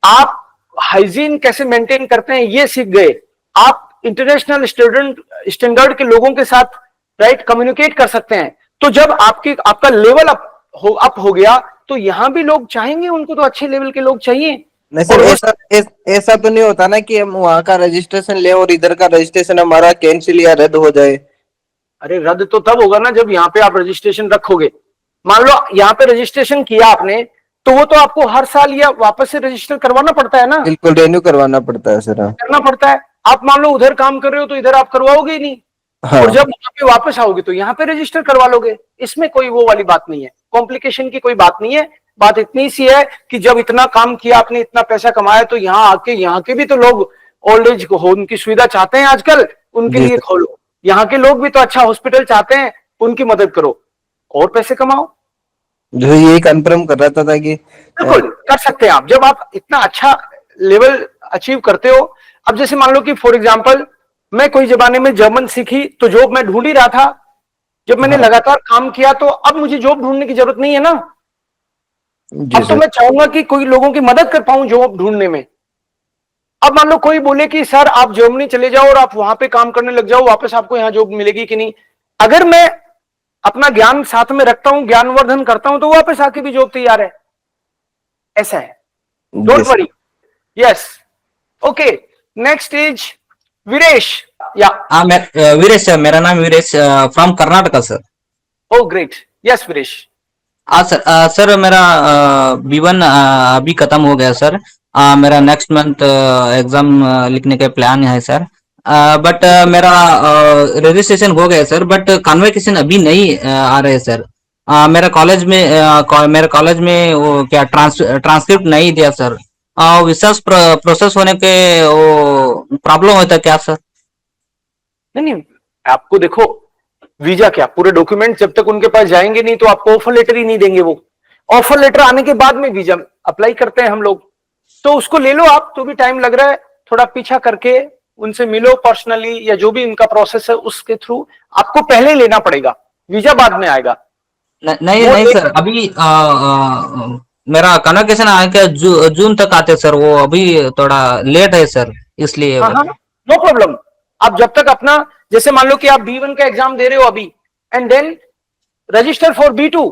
[SPEAKER 1] आप हाइजीन कैसे मेंटेन करते हैं ये सीख गए, आप इंटरनेशनल स्टैंडर्ड के लोगों के साथ राइट कम्युनिकेट कर सकते हैं। तो जब आपका लेवल अप हो गया, तो यहां भी लोग चाहेंगे, उनको तो अच्छे लेवल के लोग चाहिए।
[SPEAKER 8] नहीं सर, ऐसा तो नहीं होता ना कि हम वहाँ का रजिस्ट्रेशन ले और इधर का रजिस्ट्रेशन हमारा कैंसिल या रद्द हो जाए?
[SPEAKER 1] अरे रद्द तो तब होगा ना जब यहाँ पे आप रजिस्ट्रेशन रखोगे। मान लो यहाँ पे रजिस्ट्रेशन किया आपने, तो वो तो आपको हर साल या वापस से रजिस्टर करवाना पड़ता है ना,
[SPEAKER 8] बिल्कुल रेन्यू करवाना पड़ता है सर। हाँ।
[SPEAKER 1] करना पड़ता है। आप मान लो उधर काम कर रहे हो तो इधर आप करवाओगे ही नहीं,
[SPEAKER 8] हाँ।
[SPEAKER 1] और जब यहाँ पे वापस आओगे तो यहाँ पे रजिस्टर करवा लोगे। इसमें कोई वो वाली बात नहीं है, कॉम्प्लिकेशन की कोई बात नहीं है। बात इतनी सी है कि जब इतना काम किया आपने, इतना पैसा कमाया, तो यहाँ आके यहाँ के भी तो लोग ओल्ड एज होम की सुविधा चाहते हैं आजकल, उनके
[SPEAKER 8] जी
[SPEAKER 1] लिए
[SPEAKER 8] सर।
[SPEAKER 1] खोलो। यहाँ के लोग भी तो अच्छा हॉस्पिटल चाहते हैं, उनकी मदद करो और पैसे कमाओ।
[SPEAKER 8] जो यही कंफर्म कर रहा था कि
[SPEAKER 1] बिल्कुल कर सकते हैं आप, जब आप इतना अच्छा लेवल अचीव करते हो। अब जैसे मान लो कि फॉर एग्जांपल मैं कोई जमाने में जर्मन सीखी तो जॉब मैं ढूंढ ही रहा था, जब मैंने
[SPEAKER 8] हाँ।
[SPEAKER 1] लगातार काम किया तो अब मुझे जॉब ढूंढने की जरूरत नहीं है ना।
[SPEAKER 8] जी
[SPEAKER 1] अब तो
[SPEAKER 8] सर।
[SPEAKER 1] मैं चाहूंगा कि कोई लोगों की मदद कर पाऊं जॉब ढूंढने में। अब मान लो कोई बोले कि सर आप जर्मनी चले जाओ और आप वहां पे काम करने लग जाओ, वापस आपको यहाँ जॉब मिलेगी कि नहीं। अगर मैं अपना ज्ञान साथ में रखता हूं, ज्ञानवर्धन करता हूं, तो वापस आके भी जॉब तैयार है। ऐसा है। Don't
[SPEAKER 8] Yes.
[SPEAKER 1] worry. Yes. Okay. Next is Viresh. Yeah.
[SPEAKER 9] हाँ मैं वीरेश सर, मेरा नाम Viresh from Karnataka sir.
[SPEAKER 1] Oh, great. Yes, Viresh.
[SPEAKER 9] हाँ सर, सर मेरा B1 अभी खत्म हो गया सर। मेरा नेक्स्ट मंथ एग्जाम लिखने का प्लान है सर। बट मेरा रजिस्ट्रेशन हो गया सर, बट कन्वोकेशन अभी नहीं आ रहे सर। मेरे कॉलेज में वो क्या ट्रांसक्रिप्ट नहीं दिया सर। विशेष प्रोसेस होने के वो प्रॉब्लम होता है क्या सर?
[SPEAKER 1] नहीं, आपको देखो, वीजा क्या, पूरे डॉक्यूमेंट जब तक उनके पास जाएंगे नहीं तो आपको ऑफर लेटर ही नहीं देंगे। वो ऑफर लेटर आने के बाद में वीजा अप्लाई करते हैं हम लोग, तो उसको ले लो आप। तो भी टाइम लग रहा है, थोड़ा पीछा करके उनसे मिलो पर्सनली, या जो भी उनका प्रोसेस है उसके थ्रू। आपको पहले लेना पड़ेगा, वीजा बाद में आएगा।
[SPEAKER 9] नहीं सर, अभी मेरा कन्वोकेशन आके जून तक आते सर, वो अभी थोड़ा लेट है सर, इसलिए।
[SPEAKER 1] हाँ, नो प्रॉब्लम। आप जब तक अपना, जैसे मान लो कि आप B1 का एग्जाम दे रहे हो अभी, and then register for B2,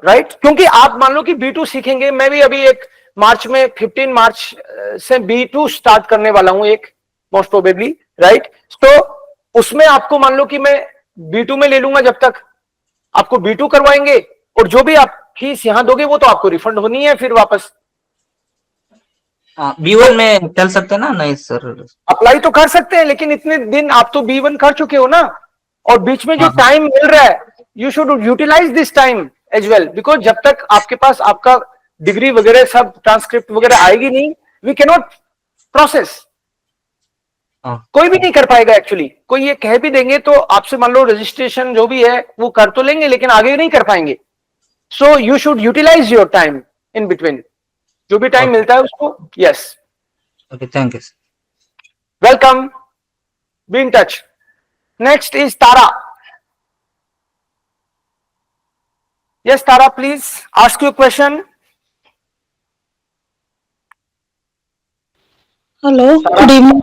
[SPEAKER 1] right? क्योंकि आप मान लो कि B2 सीखेंगे। मैं भी अभी एक मार्च में 15 मार्च से B2 स्टार्ट करने वाला हूं, एक मोस्ट प्रोबेबली, राइट? तो उसमें आपको मान लो कि मैं B2 में ले लूंगा, जब तक आपको B2 करवाएंगे, और जो भी आप फीस यहां दोगे वो तो आपको रिफंड होनी है फिर वापस।
[SPEAKER 9] B1 में चल सकते ना? नहीं सर,
[SPEAKER 1] अप्लाई तो कर सकते हैं, लेकिन इतने दिन आप तो B1 कर चुके हो ना, और बीच में जो
[SPEAKER 9] हाँ।
[SPEAKER 1] टाइम मिल रहा है, you should utilise this time as well, because जब तक आपके पास आपका डिग्री वगैरह सब ट्रांसक्रिप्ट वगैरह आएगी नहीं, वी कैन नॉट प्रोसेस। कोई भी नहीं कर पाएगा एक्चुअली। कोई ये कह भी देंगे तो आपसे मान लो रजिस्ट्रेशन जो भी है वो कर तो लेंगे, लेकिन आगे नहीं कर पाएंगे। So you should utilise your time in between, जो भी टाइम मिलता है उसको। Yes,
[SPEAKER 9] okay, thank you.
[SPEAKER 1] Welcome, be in touch. Next is Tara. Yes Tara, please ask your question.
[SPEAKER 10] Hello, good evening.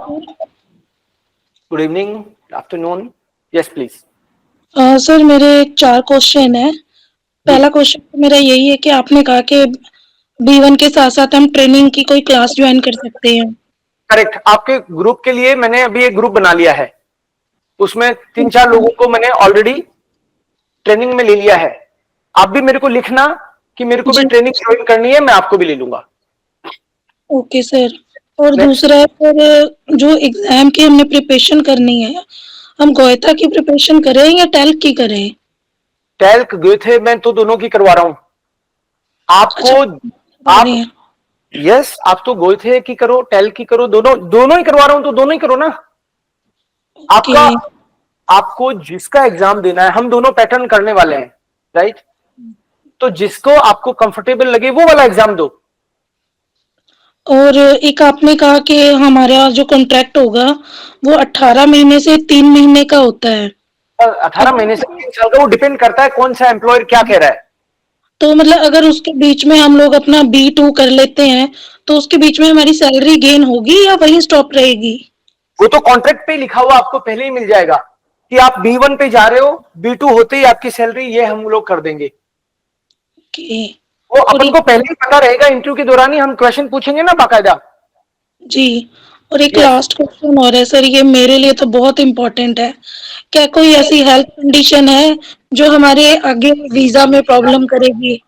[SPEAKER 1] Good evening, afternoon. Yes please.
[SPEAKER 10] Sir मेरे 4 question है। पहला question मेरा यही है कि आपने कहा कि B1 के साथ साथ हम ट्रेनिंग की कोई क्लास ज्वाइन कर सकते हैं।
[SPEAKER 1] करेक्ट। आपके ग्रुप के लिए मैंने अभी एक ग्रुप बना लिया है, उसमें 3-4 लोगों को मैंने ऑलरेडी ट्रेनिंग में ले लिया है। आप भी मेरे को लिखना कि मेरे को भी ट्रेनिंग ज्वाइन करनी है, मैं आपको भी ले लूंगा।
[SPEAKER 10] Okay sir. और दूसरा है सर, जो एग्जाम की हमने प्रिपरेशन करनी है, हम गोयता की प्रिपरेशन करें या टेल्क की करें?
[SPEAKER 1] टेल्क गए थे, मैं तो दोनों की करवा रहा हूं आपको। आप यस, आप तो गए थे कि करो, टेल्क की करो, दोनों ही करवा रहा हूं, तो दोनों ही करो ना। आपका, आपको जिसका एग्जाम देना है, हम दोनों पैटर्न करने वाले हैं, राइट? तो जिसको आपको कंफर्टेबल लगे वो वाला एग्जाम दो।
[SPEAKER 10] और एक आपने कहा कि हमारा जो कॉन्ट्रैक्ट होगा वो 18 महीने से 3 महीने का होता है।
[SPEAKER 1] 18 महीने से 3 साल का, वो डिपेंड करता है कौन सा एम्प्लॉयर क्या कह रहा है।
[SPEAKER 10] तो मतलब अगर उसके बीच में हम लोग अपना B2 कर लेते हैं तो उसके बीच में हमारी सैलरी गेन होगी या वहीं स्टॉप रहेगी?
[SPEAKER 1] वो तो कॉन्ट्रैक्ट पे लिखा हुआ आपको पहले ही मिल जाएगा कि आप B1 पे जा रहे हो, B2 होते ही आपकी सैलरी ये हम लोग कर देंगे। वो अपन को पहले ही पता रहेगा, इंटरव्यू के दौरान ही हम क्वेश्चन पूछेंगे ना बाकायदा।
[SPEAKER 10] जी। और एक लास्ट क्वेश्चन और है सर, ये मेरे लिए तो बहुत इम्पोर्टेंट है। क्या कोई ऐसी हेल्थ कंडीशन है जो हमारे आगे वीजा में प्रॉब्लम करेगी?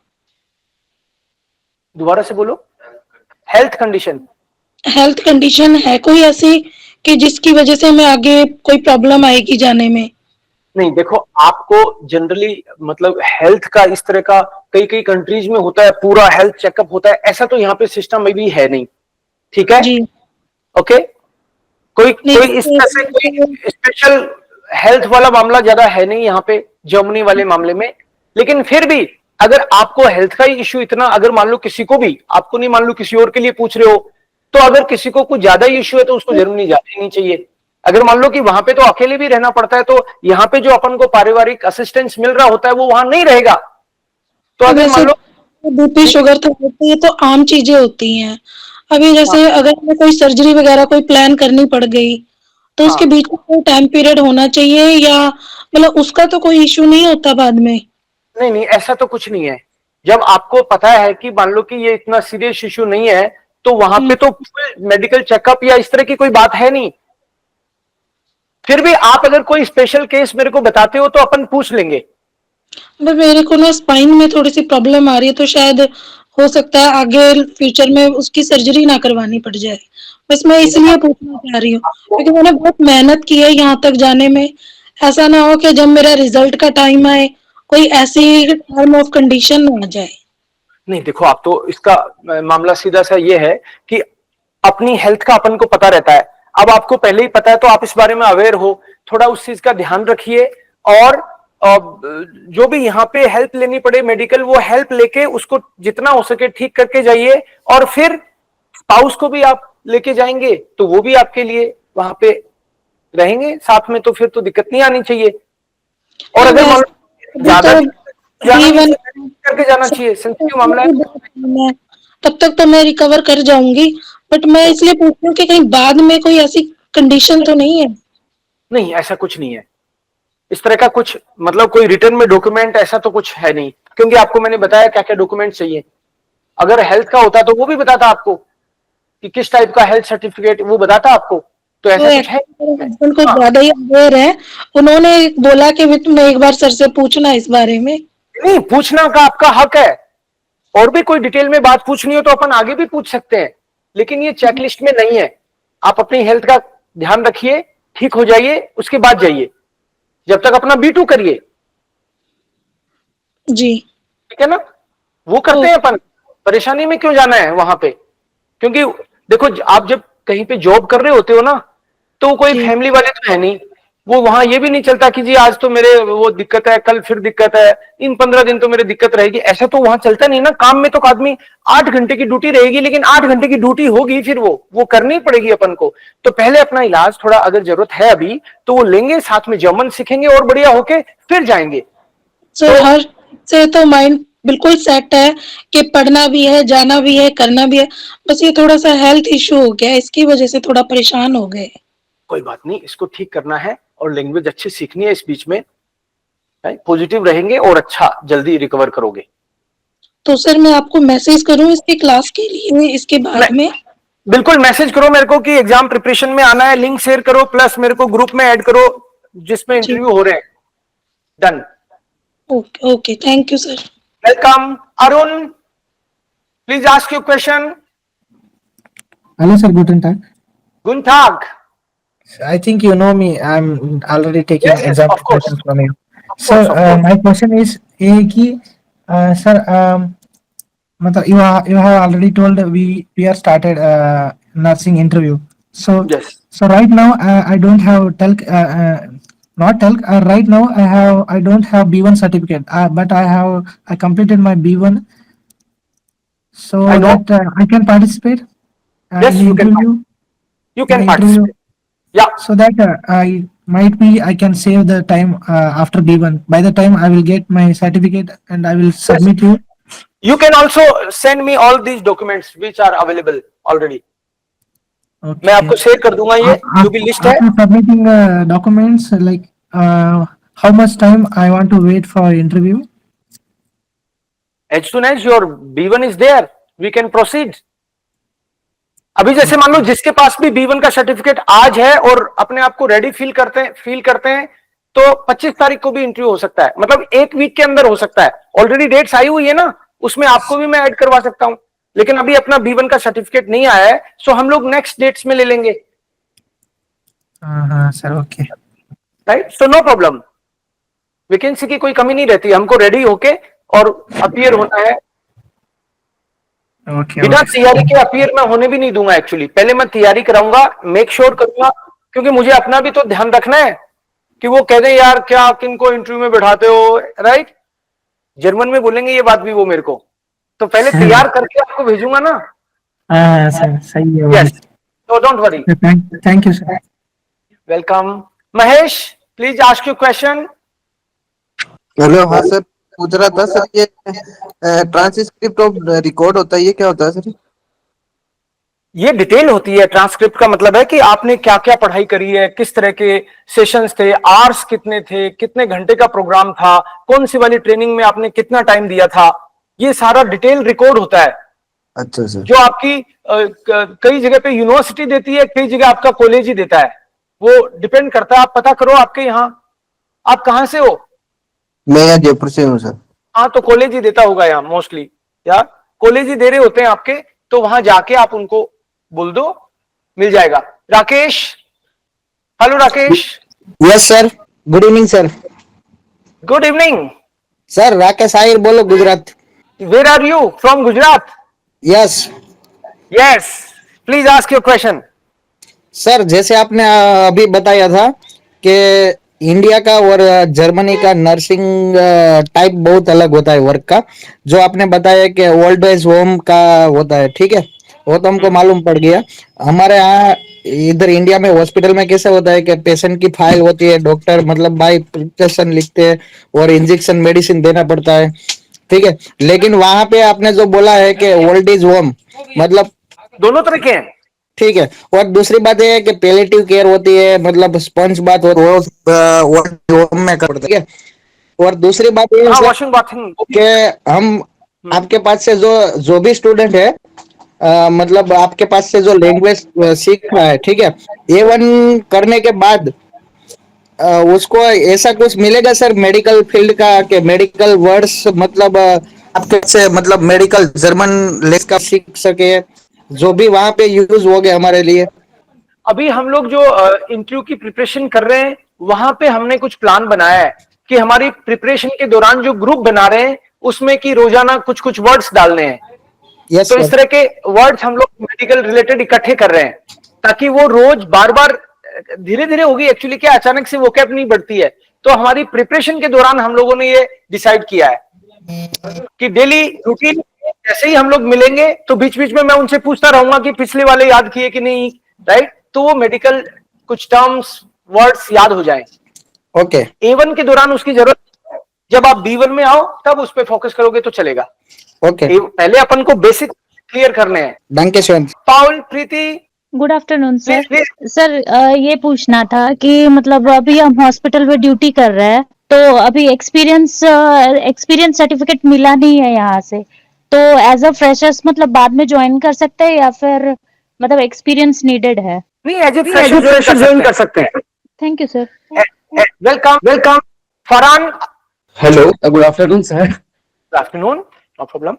[SPEAKER 1] दोबारा से बोलो। Health condition?
[SPEAKER 10] हेल्थ कंडीशन है कोई ऐसी कि जिसकी वजह से हमें आगे कोई प्रॉब्लम आएगी जाने में?
[SPEAKER 1] नहीं, देखो आपको जनरली मतलब हेल्थ का इस तरह का कई कई कंट्रीज में होता है, पूरा हेल्थ चेकअप होता है, ऐसा तो यहाँ पे सिस्टम में भी है नहीं। ठीक है जी। ओके, कोई इस तरह से कोई स्पेशल हेल्थ वाला मामला ज्यादा है नहीं यहाँ पे जर्मनी वाले मामले में। लेकिन फिर भी अगर आपको हेल्थ का ही इश्यू इतना, अगर मान लो किसी को भी, आपको नहीं, मान लो किसी और के लिए पूछ रहे हो, तो अगर किसी को कुछ ज्यादा इश्यू है तो उसको जर्मनी जाना ही नहीं चाहिए। अगर मान लो कि वहां पे तो अकेले भी रहना पड़ता है, तो यहाँ पे जो अपन को पारिवारिक असिस्टेंस मिल रहा होता है वो वहां नहीं रहेगा। तो अगर मान लो
[SPEAKER 10] बीपी शुगर तो होती है, तो आम चीजें होती हैं। अभी जैसे अगर हमें कोई सर्जरी वगैरह कोई प्लान करनी पड़ गई तो उसके बीच में कोई टाइम पीरियड होना चाहिए, या मतलब उसका तो कोई इश्यू नहीं होता बाद में?
[SPEAKER 1] नहीं, ऐसा तो कुछ नहीं है। जब आपको पता है कि मान लो कि ये इतना सीरियस इश्यू नहीं है, तो वहां पे तो मेडिकल चेकअप या इस तरह की कोई बात है नहीं। फिर भी आप अगर कोई स्पेशल केस मेरे को बताते हो तो अपन पूछ लेंगे।
[SPEAKER 10] बट मेरे को ना स्पाइन में थोड़ी सी प्रॉब्लम आ रही है, तो शायद हो सकता है आगे फ्यूचर में उसकी सर्जरी ना करवानी पड़ जाए। बस मैं इसलिए पूछना चाह रही हूँ, क्योंकि मैंने बहुत मेहनत की है यहाँ तक जाने में। ऐसा ना हो कि जब मेरा रिजल्ट का टाइम आए कोई ऐसी टर्म ऑफ कंडीशन ना आ जाए।
[SPEAKER 1] नहीं देखो, आप तो इसका मामला सीधा सा ये है कि अपनी हेल्थ का अपन को पता रहता है। अब आपको पहले ही पता है तो आप इस बारे में अवेयर हो, थोड़ा उस चीज का ध्यान रखिए। और जो भी यहाँ पे हेल्प लेनी पड़े मेडिकल, वो हेल्प लेके उसको जितना हो सके ठीक करके जाइए। और फिर स्पाउस को भी आप लेके जाएंगे तो वो भी आपके लिए वहां पे रहेंगे साथ में, तो फिर तो दिक्कत नहीं आनी चाहिए। और अगर मान लो ज्यादा करके जाना चाहिए, सेंसिटिव मामला है,
[SPEAKER 10] तब तक तो मैं रिकवर कर जाऊंगी। बट मैं इसलिए पूछ रही हूँ कि कहीं बाद में कोई ऐसी कंडीशन तो नहीं है।
[SPEAKER 1] नहीं ऐसा कुछ नहीं है, इस तरह का कुछ मतलब कोई रिटर्न में डॉक्यूमेंट ऐसा तो कुछ है नहीं, क्योंकि आपको मैंने बताया क्या क्या डॉक्यूमेंट चाहिए। अगर हेल्थ का होता तो वो भी बताता आपको कि किस टाइप का हेल्थ सर्टिफिकेट, वो बताता आपको। तो ऐसा कुछ है,
[SPEAKER 10] हस्बैंड को ज्यादा ही अवेयर है, उन्होंने बोला कि भी तुमने एक बार सर से पूछना इस बारे में।
[SPEAKER 1] नहीं पूछना का आपका हक है, और भी कोई डिटेल में बात पूछनी हो तो अपन आगे भी पूछ सकते हैं, लेकिन ये चेकलिस्ट में नहीं है। आप अपनी हेल्थ का ध्यान रखिए, ठीक हो जाइए, उसके बाद जाइए, जब तक अपना B2 करिए।
[SPEAKER 10] जी
[SPEAKER 1] ठीक है ना, वो करते हैं अपन, परेशानी में क्यों जाना है वहां पे। क्योंकि देखो आप जब कहीं पे जॉब कर रहे होते हो ना, तो कोई फैमिली वाले तो है नहीं, वो वहां ये भी नहीं चलता कि जी आज तो मेरे वो दिक्कत है, कल फिर दिक्कत है, इन 15 दिन तो मेरे दिक्कत रहेगी, ऐसा तो वहां चलता नहीं ना। काम में तो आदमी 8 घंटे की ड्यूटी रहेगी, लेकिन 8 घंटे की ड्यूटी होगी फिर वो करनी पड़ेगी अपन को। तो पहले अपना इलाज थोड़ा अगर जरूरत है अभी तो वो लेंगे, साथ में जर्मन सीखेंगे और बढ़िया होके फिर जाएंगे।
[SPEAKER 10] सर हर से तो माइंड बिल्कुल सेट है कि पढ़ना भी है, जाना भी है, करना भी है। बस ये थोड़ा सा हेल्थ इशू हो गया, इसकी वजह से थोड़ा परेशान हो गए।
[SPEAKER 1] कोई बात नहीं, इसको ठीक करना है और लैंग्वेज अच्छी सीखनी है इस बीच में, पॉजिटिव रहेंगे और अच्छा जल्दी रिकवर करोगे।
[SPEAKER 10] तो सर मैं आपको मैसेज करूं इसके क्लास के लिए इसके बाद में?
[SPEAKER 1] बिल्कुल मैसेज करो मेरे को कि एग्जाम प्रिपरेशन में आना है, लिंक शेयर करो, प्लस मेरे को ग्रुप में ऐड करो जिसमें इंटरव्यू हो रहे हैं। Done.
[SPEAKER 10] Okay okay, thank you sir.
[SPEAKER 1] Welcome. Arun, please ask your question.
[SPEAKER 11] Hello, sir. Guten Tag.
[SPEAKER 1] Guten Tag.
[SPEAKER 11] I think you know me. I'm already taking
[SPEAKER 1] Yes,
[SPEAKER 11] exam
[SPEAKER 1] of course.
[SPEAKER 11] preparations from you.
[SPEAKER 1] Of
[SPEAKER 11] So,
[SPEAKER 1] course, of course.
[SPEAKER 11] my question is, कि sir, मतलब you have already told we are started nursing interview. So,
[SPEAKER 1] Yes.
[SPEAKER 11] so right now I don't have TELC. Not TELC. Right now I don't have B1 certificate. But I completed my B1, so
[SPEAKER 1] I know.
[SPEAKER 11] that I can participate.
[SPEAKER 1] Yes,
[SPEAKER 11] in
[SPEAKER 1] you can.
[SPEAKER 11] interview.
[SPEAKER 1] You can
[SPEAKER 11] in the interview.
[SPEAKER 1] participate. Yeah.
[SPEAKER 11] So that I can save the time after B1. By the time I will get my certificate and I will submit you.
[SPEAKER 1] You can also send me all these documents which are available already.
[SPEAKER 11] Okay.
[SPEAKER 1] मैं आपको share कर दूंगा ये जो भी list है।
[SPEAKER 11] After submitting documents, like how much time I want to wait for interview?
[SPEAKER 1] As soon as your B1 is there, we can proceed. अभी जैसे मान लो जिसके पास भी B1 का सर्टिफिकेट आज है और अपने आप को रेडी फील करते हैं तो 25 तारीख को भी इंटरव्यू हो सकता है, मतलब एक वीक के अंदर हो सकता है। ऑलरेडी डेट्स आई हुई है ना, उसमें आपको भी मैं ऐड करवा सकता हूं, लेकिन अभी अपना B1 का सर्टिफिकेट नहीं आया है, सो हम लोग नेक्स्ट डेट्स में ले लेंगे।
[SPEAKER 11] Sir okay,
[SPEAKER 1] right, so no problem, vacancy की कोई कमी नहीं रहती, हमको रेडी होके और अपीयर होना है। बिना तैयारी के अपीयर मैं होने भी नहीं दूंगा। एक्चुअली पहले मैं तैयारी कराऊंगा, मेक श्योर करूंगा, क्योंकि मुझे अपना भी तो ध्यान रखना है कि वो कह दे यार क्या किनको इंटरव्यू में बैठाते हो, राइट। जर्मन में बोलेंगे ये बात भी वो मेरे को, तो पहले तैयार करके आपको भेजूंगा ना।
[SPEAKER 11] सर सही है।
[SPEAKER 1] यस, तो don't worry.
[SPEAKER 11] Thank you sir.
[SPEAKER 1] Welcome. Mahesh, please ask your question.
[SPEAKER 8] Hello, हाँ सर, पूछ रहा था सर, ये ट्रांसक्रिप्ट ऑफ रिकॉर्ड होता है, ये क्या होता है सर?
[SPEAKER 1] ये डिटेल होती है। ट्रांसक्रिप्ट का मतलब है कि आपने क्या क्या पढ़ाई करी है, किस तरह के सेशंस थे, आवर्स कितने थे, कितने घंटे का प्रोग्राम था, कौन सी वाली ट्रेनिंग में आपने कितना टाइम दिया था, ये सारा डिटेल रिकॉर्ड होता है,
[SPEAKER 8] अच्छा सर।
[SPEAKER 1] जो आपकी कई जगह पे यूनिवर्सिटी देती है, कई जगह आपका कॉलेज ही देता है, वो डिपेंड करता है। आप पता करो आपके यहाँ, आप कहाँ से हो?
[SPEAKER 8] मैं यहाँ जयपुर से हूँ सर।
[SPEAKER 1] हाँ, तो कॉलेज ही देता होगा यहाँ मोस्टली, या कॉलेज ही दे रहे होते हैं आपके, तो वहां जाके आप उनको बोल दो, मिल जाएगा। Rakesh, hello Rakesh.
[SPEAKER 12] Yes sir, good evening sir.
[SPEAKER 1] Good evening
[SPEAKER 12] sir, Rakesh Ahir बोलो, Gujarat.
[SPEAKER 1] Where are you from? Gujarat.
[SPEAKER 12] Yes
[SPEAKER 1] yes, please ask your question.
[SPEAKER 12] Sir, जैसे आपने अभी बताया था कि इंडिया का और जर्मनी का नर्सिंग टाइप बहुत अलग होता है वर्क का, जो आपने बताया कि ओल्ड एज होम का होता है, ठीक है, वो तो हमको मालूम पड़ गया। हमारे यहाँ इधर इंडिया में हॉस्पिटल में कैसे होता है कि पेशेंट की फाइल होती है, डॉक्टर मतलब बाय प्रिस्क्रिप्शन लिखते हैं और इंजेक्शन मेडिसिन देना पड़ता है, ठीक है। लेकिन वहां पे आपने जो बोला है कि ओल्ड एज होम मतलब
[SPEAKER 1] दोनों तरह के हैं,
[SPEAKER 12] ठीक है। और दूसरी बात यह है कि पैलेटिव केयर होती है, मतलब स्पंज बात होती है, वो में कर ठीक है। और दूसरी बात यह
[SPEAKER 1] हाँ,
[SPEAKER 12] है
[SPEAKER 1] वॉशिंग बाथिंग
[SPEAKER 12] कि हम आपके पास से जो भी स्टूडेंट है मतलब आपके पास से जो लैंग्वेज सीख रहा है, ठीक है, A1 करने के बाद उसको ऐसा कुछ मिलेगा सर मेडिकल फील्ड का, कि मेडिकल वर्ड्स मतलब आपके से मतलब मेडिकल जर्मन लेख का सीख सके, जो भी वहां पे यूज हो गए हमारे लिए।
[SPEAKER 1] अभी हम लोग जो इंटरव्यू की प्रिपरेशन कर रहे हैं, वहां पे हमने कुछ प्लान बनाया है कि हमारी प्रिपरेशन के दौरान जो ग्रुप बना रहे हैं, उसमें कि रोजाना कुछ कुछ वर्ड्स डालने हैं।
[SPEAKER 12] Yes,
[SPEAKER 1] तो
[SPEAKER 12] sir.
[SPEAKER 1] इस तरह के वर्ड्स हम लोग मेडिकल रिलेटेड इकट्ठे कर रहे हैं, ताकि वो रोज बार बार, धीरे धीरे होगी एक्चुअली, क्या अचानक से वोकैब नहीं बढ़ती है। तो हमारी प्रिपरेशन के दौरान हम लोगों ने ये डिसाइड किया है कि डेली रूटीन, जैसे ही हम लोग मिलेंगे तो बीच बीच में मैं उनसे पूछता रहूंगा कि पिछले वाले याद किए कि नहीं, राइट। तो वो मेडिकल कुछ टर्म्स वर्ड्स याद हो जाए।
[SPEAKER 12] ओके।
[SPEAKER 1] A1 के दौरान उसकी जरूरत, जब आप B1 में आओ तब उस पर फोकस करोगे तो चलेगा।
[SPEAKER 12] ओके,
[SPEAKER 1] पहले अपन को बेसिक क्लियर करने हैं।
[SPEAKER 12] danke schön।
[SPEAKER 1] Paul, Preeti,
[SPEAKER 2] good afternoon sir.
[SPEAKER 1] Please.
[SPEAKER 2] Sir ये पूछना था कि मतलब अभी हम हॉस्पिटल में ड्यूटी कर रहे हैं, तो अभी एक्सपीरियंस सर्टिफिकेट मिला नहीं है यहाँ से, तो एज अ फ्रेशर्स मतलब बाद में ज्वाइन कर सकते हैं या फिर मतलब एक्सपीरियंस नीडेड है?
[SPEAKER 1] नहीं, एज ए फ्रेशर ज्वाइन कर सकते हैं।
[SPEAKER 2] Thank you sir.
[SPEAKER 1] Welcome welcome. Farhan,
[SPEAKER 13] hello, good afternoon sir.
[SPEAKER 1] Good afternoon, no problem.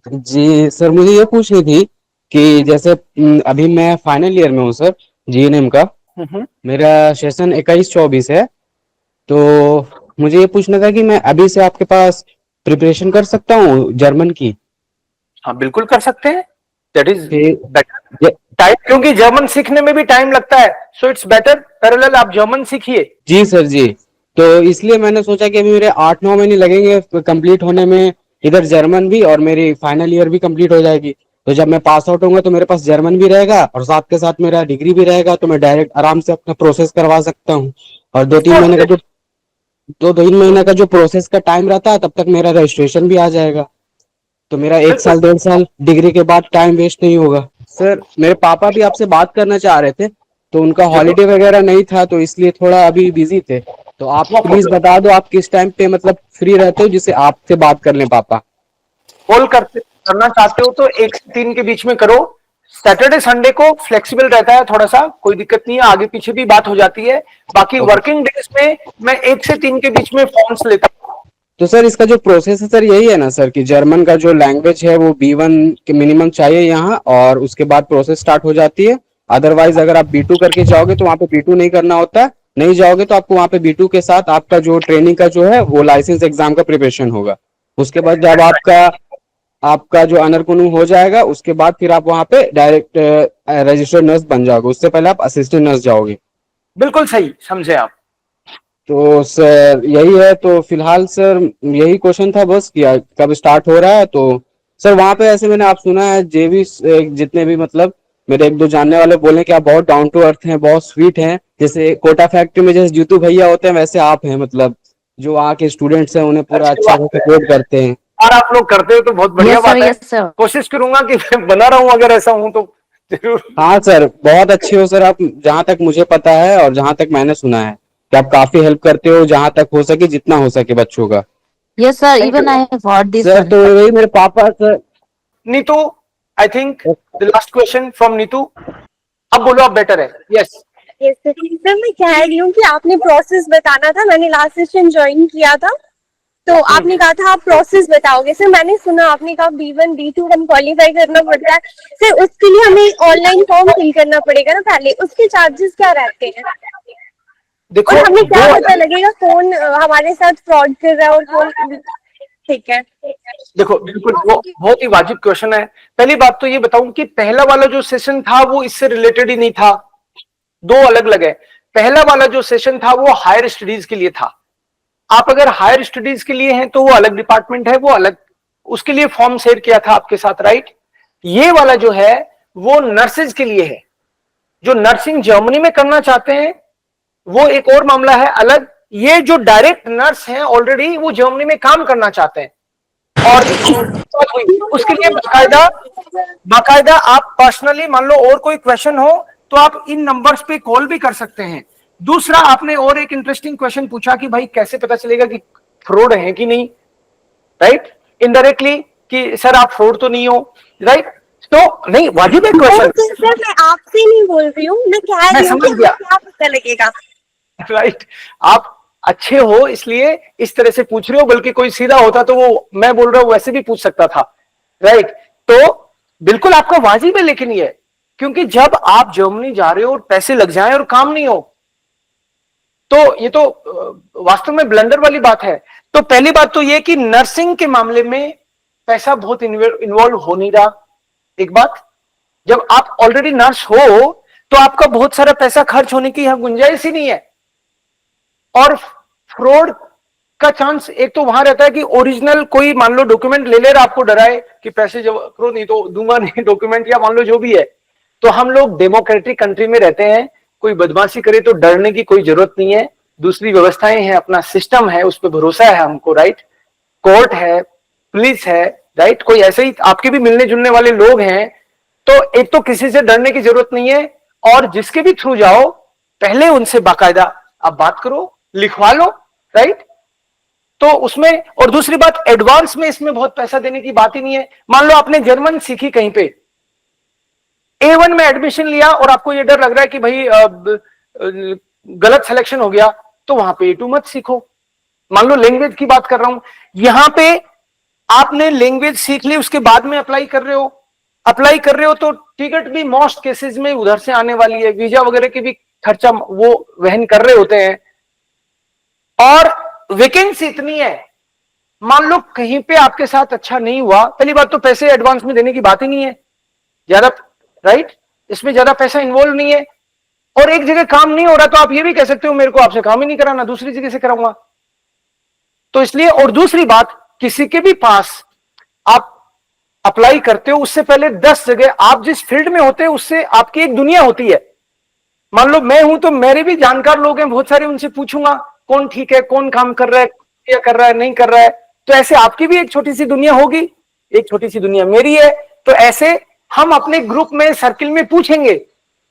[SPEAKER 13] जी सर, मुझे ये पूछनी थी कि जैसे अभी मैं फाइनल ईयर में हूँ सर, GNM का। मेरा सेशन 21-24 है, तो मुझे ये पूछना था कि मैं अभी से आपके पास प्रिपरेशन कर सकता हूँ जर्मन की?
[SPEAKER 1] हाँ, बिल्कुल कर सकते हैं। दैट इज
[SPEAKER 13] फिर-
[SPEAKER 1] बेटर टाइम, क्योंकि जर्मन सीखने में भी टाइम लगता है, सो इट्स बेटर पैरेलल आप जर्मन सीखिए।
[SPEAKER 13] जी सर जी, तो इसलिए मैंने सोचा कि अभी मेरे 8-9 महीने लगेंगे कंप्लीट होने में, इधर जर्मन भी और मेरी फाइनल ईयर भी कंप्लीट हो जाएगी। तो जब मैं पास आउट होऊंगा तो मेरे पास जर्मन भी रहेगा और साथ के साथ मेरा डिग्री भी रहेगा, तो मैं डायरेक्ट आराम से अपना प्रोसेस करवा सकता हूँ। और 2-3 महीने का जो प्रोसेस का टाइम रहता है, तब तक मेरा रजिस्ट्रेशन भी आ जाएगा, तो मेरा 1 साल 1.5 साल डिग्री के बाद टाइम वेस्ट नहीं होगा। सर, मेरे पापा भी आपसे बात करना चाह रहे थे, तो उनका हॉलीडे वगैरह नहीं था, तो इसलिए थोड़ा अभी बिजी थे। तो आप प्लीज बता दो आप किस टाइम पे मतलब फ्री रहते हो जिससे आपसे बात कर लें पापा।
[SPEAKER 1] कॉल करना चाहते हो तो 1 से 3 के बीच में करो। सैटरडे संडे को फ्लेक्सिबल रहता है थोड़ा सा, कोई दिक्कत नहीं है, आगे पीछे भी बात हो जाती है। बाकी वर्किंग डेज में मैं 1 से 3 के बीच में फॉर्म्स लेता हूँ।
[SPEAKER 13] तो सर, इसका जो प्रोसेस है सर यही है ना सर, कि जर्मन का जो लैंग्वेज है वो B1 के मिनिमम चाहिए यहाँ, और उसके बाद प्रोसेस स्टार्ट हो जाती है। अदरवाइज अगर आप B2 करके जाओगे तो वहाँ पे B2 नहीं करना होता, नहीं जाओगे तो आपको वहाँ पे B2 के साथ आपका जो ट्रेनिंग का जो है वो लाइसेंस एग्जाम का प्रिपरेशन होगा। उसके बाद जब आपका जो अनरकुनु हो जाएगा, उसके बाद फिर आप वहाँ पे डायरेक्ट रजिस्टर्ड नर्स बन जाओगे। उससे पहले आप असिस्टेंट नर्स जाओगे।
[SPEAKER 1] बिल्कुल सही समझे आप।
[SPEAKER 13] तो सर यही है, तो फिलहाल सर यही क्वेश्चन था बस कि कब स्टार्ट हो रहा है। तो सर वहाँ पे ऐसे मैंने आप सुना है जेवी जितने भी मतलब मेरे 1-2 जानने वाले बोले कि आप बहुत डाउन टू अर्थ हैं, बहुत स्वीट हैं, जैसे कोटा फैक्ट्री में जैसे जीतू भैया होते हैं वैसे आप हैं, मतलब जो वहाँ के स्टूडेंट्स हैं उन्हें पूरा अच्छा से सपोर्ट करते हैं।
[SPEAKER 1] और आप लोग करते हो तो बहुत बढ़िया बात है। कोशिश करूंगा कि मैं बना रहूं, अगर ऐसा हूं तो जरूर।
[SPEAKER 13] हाँ सर, बहुत अच्छे हो सर आप, जहाँ तक मुझे पता है और जहाँ तक मैंने सुना है कि आप काफी हेल्प करते हो, जहाँ तक हो सके जितना हो सके बच्चों का।
[SPEAKER 2] Yes, sir.
[SPEAKER 1] Thank
[SPEAKER 2] Even
[SPEAKER 1] you.
[SPEAKER 2] I have heard this
[SPEAKER 13] sir
[SPEAKER 2] one.
[SPEAKER 13] तो वही मेरे पापा sir
[SPEAKER 1] Neetu, I think the last question from Neetu. अब बोलो, अब बेटर है। Yes
[SPEAKER 14] yes sir. सर मैं कह रही हूँ कि आपने प्रोसेस बताना था, मैंने लास्ट सेशन ज्वाइन किया था, तो आपने कहा था आप प्रोसेस बताओगे। सर मैंने सुना आपने कहा B1 B2 हम क्वालिफाई करना पड़ता है। सर उसके लिए हमें ऑनलाइन फॉर्म फिल करना पड़ेगा ना पहले, उसके चार्जेस क्या रहते हैं?
[SPEAKER 1] देखो,
[SPEAKER 14] और हमें क्या
[SPEAKER 1] दो
[SPEAKER 14] पता लगेगा कौन हमारे साथ फ्रॉड कर रहा है और कौन? ठीक है।
[SPEAKER 1] देखो, बिल्कुल वो बहुत ही वाजिब क्वेश्चन है। पहली बात तो ये बताऊं कि पहला वाला जो सेशन था वो इससे रिलेटेड ही नहीं था, दो अलग अलग है। पहला वाला जो सेशन था वो हायर स्टडीज के लिए था। आप अगर हायर स्टडीज के लिए हैं तो वो अलग डिपार्टमेंट है, वो अलग, उसके लिए फॉर्म शेयर किया था आपके साथ, राइट। ये वाला जो है वो नर्सेज के लिए है, जो नर्सिंग जर्मनी में करना चाहते हैं, वो एक और मामला है अलग। ये जो डायरेक्ट नर्स हैं ऑलरेडी वो जर्मनी में काम करना चाहते हैं और उसके लिए बाकायदा आप पर्सनली मान लो और कोई क्वेश्चन हो तो आप इन नंबर्स पे कॉल भी कर सकते हैं। दूसरा, आपने और एक इंटरेस्टिंग क्वेश्चन पूछा कि भाई कैसे पता चलेगा कि फ्रॉड है कि नहीं, राइट, इनडायरेक्टली कि सर आप फ्रॉड तो नहीं हो, राइट। तो नहीं, वाजिब है क्वेश्चन।
[SPEAKER 14] सर मैं आपसे नहीं बोल रही हूँ, मैं कह रही हूँ कि हमें क्या पता लगेगा,
[SPEAKER 1] राइट। आप अच्छे हो इसलिए इस तरह से पूछ रहे हो, बल्कि कोई सीधा होता तो वो मैं बोल रहा हूं वैसे भी पूछ सकता था, राइट। तो बिल्कुल आपका वाजिब है, लेकिन ये क्योंकि जब आप जर्मनी जा रहे हो और पैसे लग जाएं और काम नहीं हो तो ये तो वास्तव में ब्लंडर वाली बात है। तो पहली बात तो ये कि नर्सिंग के मामले में पैसा बहुत इन्वॉल्व हो नहीं रहा। एक बात, जब आप ऑलरेडी नर्स हो तो आपका बहुत सारा पैसा खर्च होने की यहां गुंजाइश ही नहीं है। और फ्रॉड का चांस एक तो वहां रहता है कि ओरिजिनल कोई मान लो डॉक्यूमेंट ले ले रहा, आपको डराए कि पैसे जब करो नहीं तो दूंगा नहीं डॉक्यूमेंट, या मान लो जो भी है। तो हम लोग डेमोक्रेटिक कंट्री में रहते हैं, कोई बदमाशी करे तो डरने की कोई जरूरत नहीं है। दूसरी व्यवस्थाएं हैं, अपना सिस्टम है, उस पर भरोसा है हमको, राइट। कोर्ट है, पुलिस है, राइट। कोई ऐसे ही आपके भी मिलने जुलने वाले लोग हैं, तो एक तो किसी से डरने की जरूरत नहीं है। और जिसके भी थ्रू जाओ पहले उनसे बाकायदा आप बात करो, लिखवा लो, राइट। तो उसमें, और दूसरी बात, एडवांस में इसमें बहुत पैसा देने की बात ही नहीं है। मान लो आपने जर्मन सीखी कहीं पे, A1 में एडमिशन लिया और आपको ये डर लग रहा है कि भाई गलत सिलेक्शन हो गया, तो वहां पे A2 मत सीखो। मान लो लैंग्वेज की बात कर रहा हूं, यहां पे आपने लैंग्वेज सीख ली, उसके बाद में अप्लाई कर रहे हो तो टिकट भी मोस्ट केसेस में उधर से आने वाली है, वीजा वगैरह की भी खर्चा वो वहन कर रहे होते हैं। और वैकेंसी इतनी है, मान लो कहीं पे आपके साथ अच्छा नहीं हुआ, पहली बात तो पैसे एडवांस में देने की बात ही नहीं है ज्यादा, राइट। इसमें ज्यादा पैसा इन्वॉल्व नहीं है। और एक जगह काम नहीं हो रहा तो आप ये भी कह सकते हो मेरे को आपसे काम ही नहीं कराना, दूसरी जगह से कराऊंगा। तो इसलिए, और दूसरी बात, किसी के भी पास आप अप्लाई करते हो उससे पहले 10 जगह, आप जिस फील्ड में होते हैं उससे आपकी एक दुनिया होती है। मान लो मैं हूं तो मेरे भी जानकार लोग हैं बहुत सारे, उनसे पूछूंगा कौन ठीक है, कौन काम कर रहा है, क्या कर रहा है, नहीं कर रहा है। तो ऐसे आपकी भी एक छोटी सी दुनिया होगी, एक छोटी सी दुनिया मेरी है। तो ऐसे हम अपने ग्रुप में, सर्किल में पूछेंगे,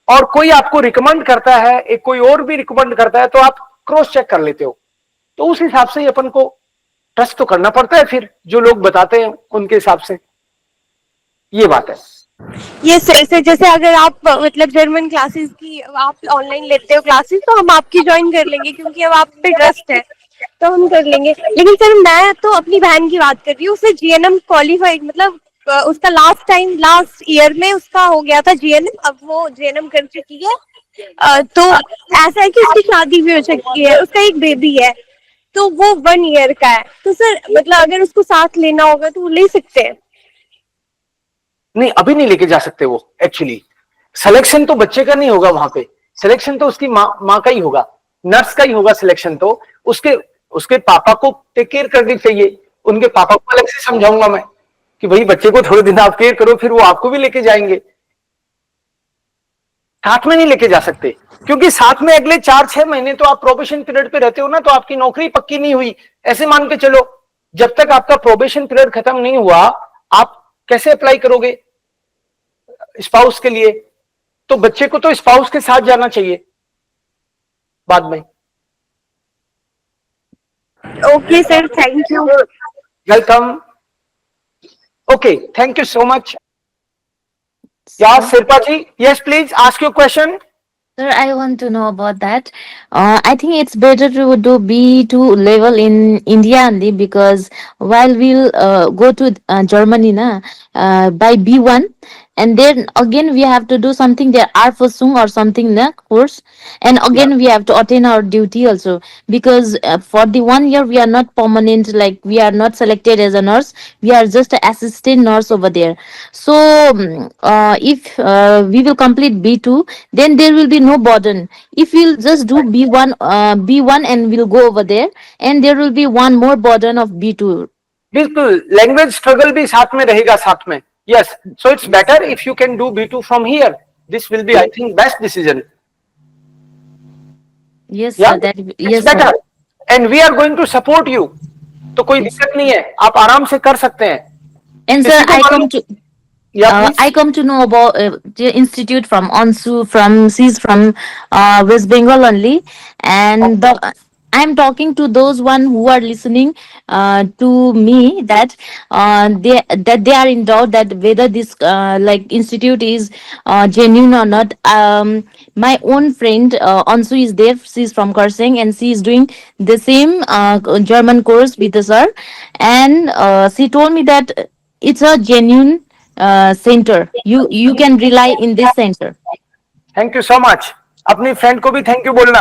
[SPEAKER 1] और कोई आपको रिकमेंड करता है, एक कोई और भी रिकमेंड करता है, तो आप क्रॉस चेक कर लेते हो। तो उस हिसाब से ही अपन को ट्रस्ट तो करना पड़ता है, फिर जो लोग बताते हैं उनके हिसाब से। ये बात है।
[SPEAKER 14] ये सर जैसे अगर आप मतलब जर्मन क्लासेस की आप ऑनलाइन लेते हो क्लासेस, तो हम आपकी ज्वाइन कर लेंगे क्योंकि अब आप पे ट्रस्ट है, तो हम कर लेंगे। लेकिन सर मैं तो अपनी बहन की बात कर रही हूँ, उसे GNM क्वालिफाइड, मतलब उसका लास्ट ईयर में उसका हो गया था GNM, अब वो GNM कर चुकी है। तो ऐसा है कि उसकी शादी भी हो चुकी है, उसका एक बेबी है, तो वो 1 ईयर का है। तो सर मतलब अगर उसको साथ लेना होगा तो वो ले सकते हैं?
[SPEAKER 1] नहीं, अभी नहीं लेके जा सकते वो। एक्चुअली सिलेक्शन तो बच्चे का नहीं होगा वहां पे, सिलेक्शन तो उसकी माँ का ही होगा, नर्स का ही होगा सिलेक्शन। तो उसके पापा को टेक केयर करनी चाहिए, उनके पापा को अलग से समझाऊंगा मैं कि भाई बच्चे को थोड़े दिन आप केयर करो, फिर वो आपको भी लेके जाएंगे। साथ में नहीं लेके जा सकते, क्योंकि साथ में अगले 4-6 महीने तो आप प्रोबेशन पीरियड पे रहते हो ना, तो आपकी नौकरी पक्की नहीं हुई। ऐसे मान के चलो, जब तक आपका प्रोबेशन पीरियड खत्म नहीं हुआ, आप कैसे अप्लाई करोगे स्पाउस के लिए? तो बच्चे को तो स्पाउस के साथ जाना चाहिए बाद में।
[SPEAKER 14] Okay, sir. Thank you.
[SPEAKER 1] Welcome. Okay, thank you so much. Yeah, Sirpa ji. Yes, please ask your question.
[SPEAKER 2] Sir, I want to know about that. I think it's better to do B2 level in India only, because while we'll go to Germany by B1, and then again we have to do something there, Arfosung or something course, and again we have to attain our duty also, because for the 1 year we are not permanent, like we are not selected as a nurse, we are just an assistant nurse over there. So if we will complete B2, then there will be no burden. If we'll just do B1 and we'll go over there, and there will be one more burden of B2.
[SPEAKER 1] बिल्कुल, language struggle भी साथ में रहेगा साथ में. Yes, so it's better if you can do B2 from here. This will be, I think, best decision.
[SPEAKER 2] Yes,
[SPEAKER 1] Yeah,
[SPEAKER 2] sir. That
[SPEAKER 1] it's
[SPEAKER 2] yes,
[SPEAKER 1] better.
[SPEAKER 2] sir.
[SPEAKER 1] And we are going to support you. तो कोई दिक्कत नहीं है, आप आराम से कर सकते हैं.
[SPEAKER 2] And sir,
[SPEAKER 1] किसी को
[SPEAKER 2] I
[SPEAKER 1] मालूम-
[SPEAKER 2] come to
[SPEAKER 1] Yeah, please.
[SPEAKER 2] I come to know about the institute from Ansu, she's from West Bengal only, and I'm talking to those one who are listening to me, that they are in doubt that whether this like institute is genuine or not. My own friend Ansu is there. She's from Karseng, and she is doing the same German course with us, sir, and she told me that it's a genuine center. You can rely in this center.
[SPEAKER 1] Thank you so much. अपनी friend को भी thank you बोलना.